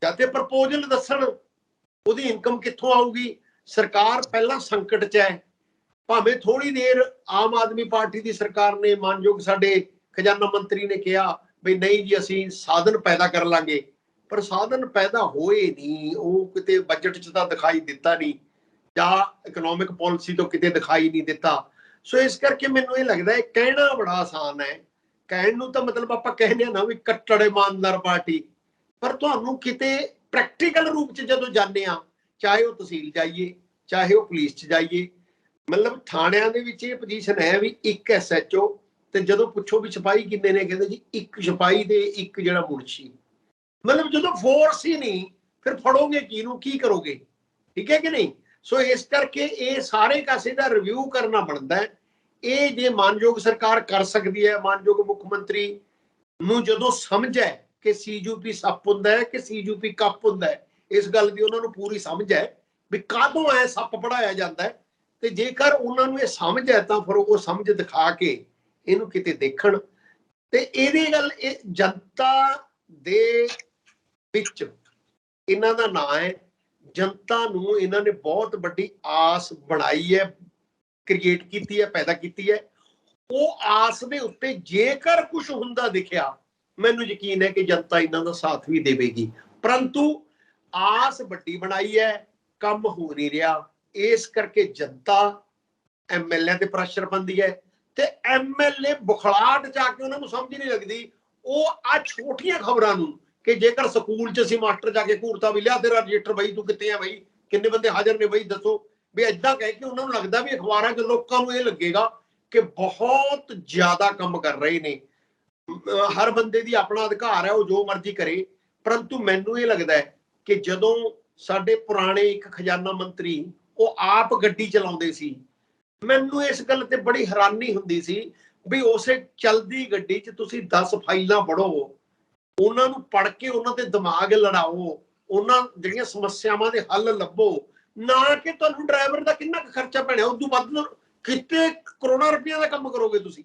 ਜਾਂ ਤੇ ਪ੍ਰਪੋਜ਼ਲ ਦੱਸਣ ਉਹਦੀ ਇਨਕਮ ਕਿੱਥੋਂ ਆਊਗੀ। ਸਰਕਾਰ ਪਹਿਲਾਂ ਸੰਕਟ 'ਚ ਹੈ, ਭਾਵੇਂ ਥੋੜੀ ਦੇਰ ਆਮ ਆਦਮੀ ਪਾਰਟੀ ਦੀ ਸਰਕਾਰ ਨੇ, ਮਾਨਯੋਗ ਸਾਡੇ ਖਜ਼ਾਨਾ ਮੰਤਰੀ ਨੇ ਕਿਹਾ ਵੀ ਨਹੀਂ ਜੀ ਅਸੀਂ ਸਾਧਨ ਪੈਦਾ ਕਰ ਲਾਂਗੇ, ਪਰ ਸਾਧਨ ਪੈਦਾ ਹੋਏ ਨਹੀਂ, ਉਹ ਕਿਤੇ ਬਜਟ 'ਚ ਤਾਂ ਦਿਖਾਈ ਦਿੱਤਾ ਨਹੀਂ, ਜਾਂ ਇਕਨੋਮਿਕ ਪਾਲਿਸੀ ਤੋਂ ਕਿਤੇ ਦਿਖਾਈ ਨਹੀਂ ਦਿੱਤਾ। ਸੋ ਇਸ ਕਰਕੇ ਮੈਨੂੰ ਇਹ ਲੱਗਦਾ ਹੈ ਕਹਿਣਾ ਬੜਾ ਆਸਾਨ ਹੈ, ਕਹਿਣ ਨੂੰ ਤਾਂ ਮਤਲਬ ਆਪਾਂ ਕਹਿੰਦੇ ਆ ਨਾ ਵੀ ਕੱਟੜ ਇਮਾਨਦਾਰ ਪਾਰਟੀ, ਪਰ ਤੁਹਾਨੂੰ ਕਿਤੇ ਪ੍ਰੈਕਟੀਕਲ ਰੂਪ 'ਚ ਜਦੋਂ ਜਾਂਦੇ ਆ, ਚਾਹੇ ਉਹ ਤਹਿਸੀਲ ਜਾਈਏ, ਚਾਹੇ ਉਹ ਪੁਲਿਸ 'ਚ ਜਾਈਏ, ਮਤਲਬ ਥਾਣਿਆਂ ਦੇ ਵਿੱਚ ਇਹ ਪੋਜੀਸ਼ਨ ਹੈ ਵੀ ਇੱਕ SHO, ਤੇ ਜਦੋਂ ਪੁੱਛੋ ਵੀ ਸਿਪਾਹੀ ਕਿੰਨੇ ਨੇ, ਕਹਿੰਦੇ ਜੀ ਇੱਕ ਸਿਪਾਹੀ ਤੇ ਇੱਕ ਜਿਹੜਾ ਮੁਨਸ਼ੀ। ਮਤਲਬ ਜਦੋਂ ਫੋਰਸ ਹੀ ਨਹੀਂ, ਫਿਰ ਫੜੋਗੇ ਕਿਹਨੂੰ, ਕੀ ਕਰੋਗੇ, ਠੀਕ ਹੈ ਕਿ ਨਹੀਂ। ਸੋ ਇਸ ਕਰਕੇ ਇਹ ਸਾਰੇ ਕਾਸੇ ਦਾ ਰਿਵਿਊ ਕਰਨਾ ਬਣਦਾ ਹੈ। ਇਹ ਜੇ ਮਾਨਯੋਗ ਸਰਕਾਰ ਕਰ ਸਕਦੀ ਹੈ, ਮਾਨਯੋਗ ਮੁੱਖ ਮੰਤਰੀ ਨੂੰ ਜਦੋਂ ਸਮਝ ਹੈ ਕਿ CUP ਸੱਪ ਹੁੰਦਾ ਹੈ ਕਿ CUP ਕੱਪ ਹੁੰਦਾ ਹੈ, ਇਸ ਗੱਲ ਦੀ ਉਹਨਾਂ ਨੂੰ ਪੂਰੀ ਸਮਝ ਹੈ ਵੀ ਕਾਹਦੋਂ ਐ ਸੱਪ ਪੜਾਇਆ ਜਾਂਦਾ ਹੈ, ਤੇ ਜੇਕਰ ਉਹਨਾਂ ਨੂੰ ਇਹ ਸਮਝ ਹੈ ਤਾਂ ਫਿਰ ਉਹ ਸਮਝ ਦਿਖਾ ਕੇ ਇਹਨੂੰ ਕਿਤੇ ਦੇਖਣ। ਤੇ ਇਹਦੀ ਗੱਲ ਇਹ ਜਨਤਾ ਦੇ ਵਿੱਚ ਇਹਨਾਂ ਦਾ ਨਾਂ ਹੈ। ਜਨਤਾ ਨੂੰ ਇਹਨਾਂ ਨੇ ਬਹੁਤ ਵੱਡੀ ਆਸ ਬਣਾਈ ਹੈ, ਕ੍ਰੀਏਟ ਕੀਤੀ ਹੈ, ਪੈਦਾ ਕੀਤੀ ਹੈ। ਉਹ ਆਸ ਦੇ ਉੱਤੇ ਜੇਕਰ ਕੁਝ ਹੁੰਦਾ ਦਿਖਿਆ, ਮੈਨੂੰ ਯਕੀਨ ਹੈ ਕਿ ਜਨਤਾ ਇਹਨਾਂ ਦਾ ਸਾਥ ਵੀ ਦੇਵੇਗੀ। ਪਰੰਤੂ ਆਸ ਵੱਡੀ ਬਣਾਈ ਹੈ, ਕੰਮ ਹੋ ਨਹੀਂ ਰਿਹਾ। ਇਸ ਕਰਕੇ ਜਨਤਾ ਐਮਐਲਏ ਤੇ ਪ੍ਰੈਸ਼ਰ ਪਾਉਂਦੀ ਹੈ ਤੇ ਐਮਐਲਏ ਬੁਖਲਾਟ ਚ ਆ ਕੇ ਉਹਨਾਂ ਨੂੰ ਸਮਝ ਨਹੀਂ ਲੱਗਦੀ। ਉਹ ਆ ਛੋਟੀਆਂ ਖਬਰਾਂ ਨੂੰ ਕਿ ਜੇਕਰ ਸਕੂਲ ਚ ਅਸੀਂ ਮਾਸਟਰ ਜਾ ਕੇ ਘੂਰਤਾ ਵੀ ਲਿਆ ਤੇਰਾ ਰਜਿਸਟਰ ਬਈ, ਤੂੰ ਕਿੱਥੇ ਆ ਬਈ, ਕਿੰਨੇ ਬੰਦੇ ਹਾਜ਼ਰ ਨੇ ਬਈ ਦੱਸੋ, ਵੀ ਏਦਾਂ ਕਹਿ ਕੇ ਉਹਨਾਂ ਨੂੰ ਲੱਗਦਾ ਵੀ ਅਖਬਾਰਾਂ 'ਚ ਲੋਕਾਂ ਨੂੰ ਇਹ ਲੱਗੇਗਾ ਕਿ ਬਹੁਤ ਜ਼ਿਆਦਾ ਕੰਮ ਕਰ ਰਹੇ ਨੇ। ਹਰ ਬੰਦੇ ਦੀ ਆਪਣਾ ਅਧਿਕਾਰ ਹੈ, ਉਹ ਜੋ ਮਰਜ਼ੀ ਕਰੇ। ਪਰੰਤੂ ਮੈਨੂੰ ਇਹ ਲੱਗਦਾ ਹੈ ਕਿ ਜਦੋਂ ਸਾਡੇ ਪੁਰਾਣੇ ਇੱਕ ਖਜ਼ਾਨਾ ਮੰਤਰੀ ਉਹ ਆਪ ਗੱਡੀ ਚਲਾਉਂਦੇ ਸੀ, ਮੈਨੂੰ ਇਸ ਗੱਲ ਤੇ ਬੜੀ ਹੈਰਾਨੀ ਹੁੰਦੀ ਸੀ ਵੀ ਉਸੇ ਚਲਦੀ ਗੱਡੀ 'ਚ ਤੁਸੀਂ 10 ਫਾਈਲਾਂ ਪੜ੍ਹੋ, ਉਹਨਾਂ ਨੂੰ ਪੜ੍ਹ ਕੇ ਉਹਨਾਂ ਤੇ ਦਿਮਾਗ ਲੜਾਓ, ਉਹਨਾਂ ਜਿਹੜੀਆਂ ਸਮੱਸਿਆਵਾਂ ਦੇ ਹੱਲ ਲੱਭੋ, ਨਾ ਕਿ ਤੁਹਾਨੂੰ ਡਰਾਈਵਰ ਦਾ ਕਿੰਨਾ ਕੁ ਖਰਚਾ ਪੈਣਾ ਉਦੋਂ ਵੱਧ ਕਿਤੇ ਕਰੋੜਾਂ ਰੁਪਈਆ ਦਾ ਕੰਮ ਕਰੋਗੇ ਤੁਸੀਂ।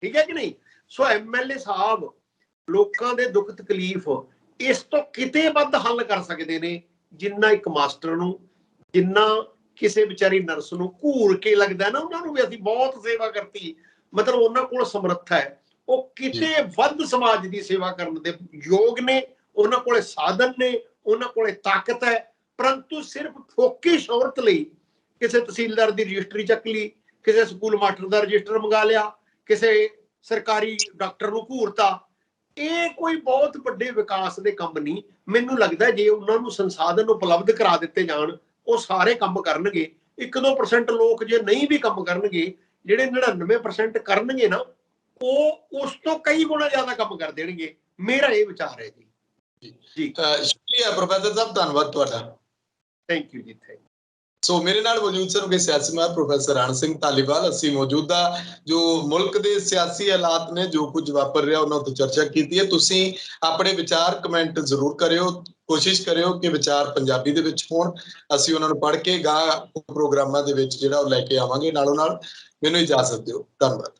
ਠੀਕ ਹੈ ਕਿ ਨਹੀਂ? ਸੋ ਐਮਐਲਏ ਸਾਹਿਬ ਲੋਕਾਂ ਦੇ ਦੁੱਖ ਤਕਲੀਫ ਇਸ ਤੋਂ ਕਿਤੇ ਵੱਧ ਹੱਲ ਕਰ ਸਕਦੇ ਨੇ ਜਿੰਨਾ ਇੱਕ ਮਾਸਟਰ ਨੂੰ, ਜਿੰਨਾ ਕਿਸੇ ਵਿਚਾਰੀ ਨਰਸ ਨੂੰ ਘੂਰ ਕੇ ਲੱਗਦਾ ਨਾ ਉਹਨਾਂ ਨੂੰ ਵੀ ਅਸੀਂ ਬਹੁਤ ਸੇਵਾ ਕਰਤੀ, ਮਤਲਬ ਉਹਨਾਂ ਕੋਲ ਸਮਰੱਥਾ ਹੈ, ਉਹ ਕਿਤੇ ਵੱਧ ਸਮਾਜ ਦੀ ਸੇਵਾ ਕਰਨ ਦੇ ਯੋਗ ਨੇ। ਉਹਨਾਂ ਕੋਲੇ ਸਾਧਨ ਨੇ, ਉਹਨਾਂ ਕੋਲੇ ਤਾਕਤ ਹੈ। ਪਰੰਤੂ ਸਿਰਫ ਫੋਕੀ ਸ਼ੌਹਰਤ ਲਈ ਕਿਸੇ ਤਹਿਸੀਲਦਾਰ ਦੀ ਰਜਿਸਟਰੀ ਚੱਕ ਲਈ, ਕਿਸੇ ਸਕੂਲ ਮਾਸਟਰ ਦਾ ਰਜਿਸਟਰ ਮੰਗਾ ਲਿਆ, ਕਿਸੇ ਸਰਕਾਰੀ ਡਾਕਟਰ ਨੂੰ ਘੂਰਤਾ, ਇਹ ਕੋਈ ਬਹੁਤ ਵੱਡੇ ਵਿਕਾਸ ਦੇ ਕੰਮ ਨਹੀਂ। ਮੈਨੂੰ ਲੱਗਦਾ ਜੇ ਉਹਨਾਂ ਨੂੰ ਸੰਸਾਧਨ ਉਪਲਬਧ ਕਰਾ ਦਿੱਤੇ ਜਾਣ, ਉਹ ਸਾਰੇ ਕੰਮ ਕਰਨਗੇ। 1-2% ਲੋਕ ਜੇ ਨਹੀਂ ਵੀ ਕੰਮ ਕਰਨਗੇ, ਜਿਹੜੇ 99% ਕਰਨਗੇ ਨਾ, ਉਹ ਉਸ ਤੋਂ ਕਈ ਗੁਣਾ ਜ਼ਿਆਦਾ ਕੰਮ ਕਰ ਦੇਣਗੇ। ਮੇਰਾ ਇਹ ਵਿਚਾਰ ਹੈ ਜੀ। ਸ਼ੁਕਰੀਆ ਪ੍ਰੋਫੈਸਰ ਸਾਹਿਬ, ਧੰਨਵਾਦ ਤੁਹਾਡਾ। ਥੈਂਕ ਯੂ ਜੀ, ਥੈਂਕ ਯੂ। ਸੋ ਮੇਰੇ ਨਾਲ ਮੌਜੂਦ ਸਨ ਸਿਆਸੀ ਮਾਹਰ ਪ੍ਰੋਫੈਸਰ ਰਣ ਸਿੰਘ ਧਾਲੀਵਾਲ। ਅਸੀਂ ਮੌਜੂਦਾ ਜੋ ਮੁਲਕ ਦੇ ਸਿਆਸੀ ਹਾਲਾਤ ਨੇ, ਜੋ ਕੁਝ ਵਾਪਰ ਰਿਹਾ, ਉਹਨਾਂ ਤੋਂ ਚਰਚਾ ਕੀਤੀ ਹੈ। ਤੁਸੀਂ ਆਪਣੇ ਵਿਚਾਰ ਕਮੈਂਟ ਜ਼ਰੂਰ ਕਰਿਓ, ਕੋਸ਼ਿਸ਼ ਕਰਿਓ ਕਿ ਵਿਚਾਰ ਪੰਜਾਬੀ ਦੇ ਵਿੱਚ ਹੋਣ। ਅਸੀਂ ਉਹਨਾਂ ਨੂੰ ਪੜ੍ਹ ਕੇ ਗਾਂ ਪ੍ਰੋਗਰਾਮਾਂ ਦੇ ਵਿੱਚ ਜਿਹੜਾ ਉਹ ਲੈ ਕੇ ਆਵਾਂਗੇ। ਨਾਲੋਂ ਨਾਲ ਮੈਨੂੰ ਇਜਾਜ਼ਤ ਦਿਓ। ਧੰਨਵਾਦ।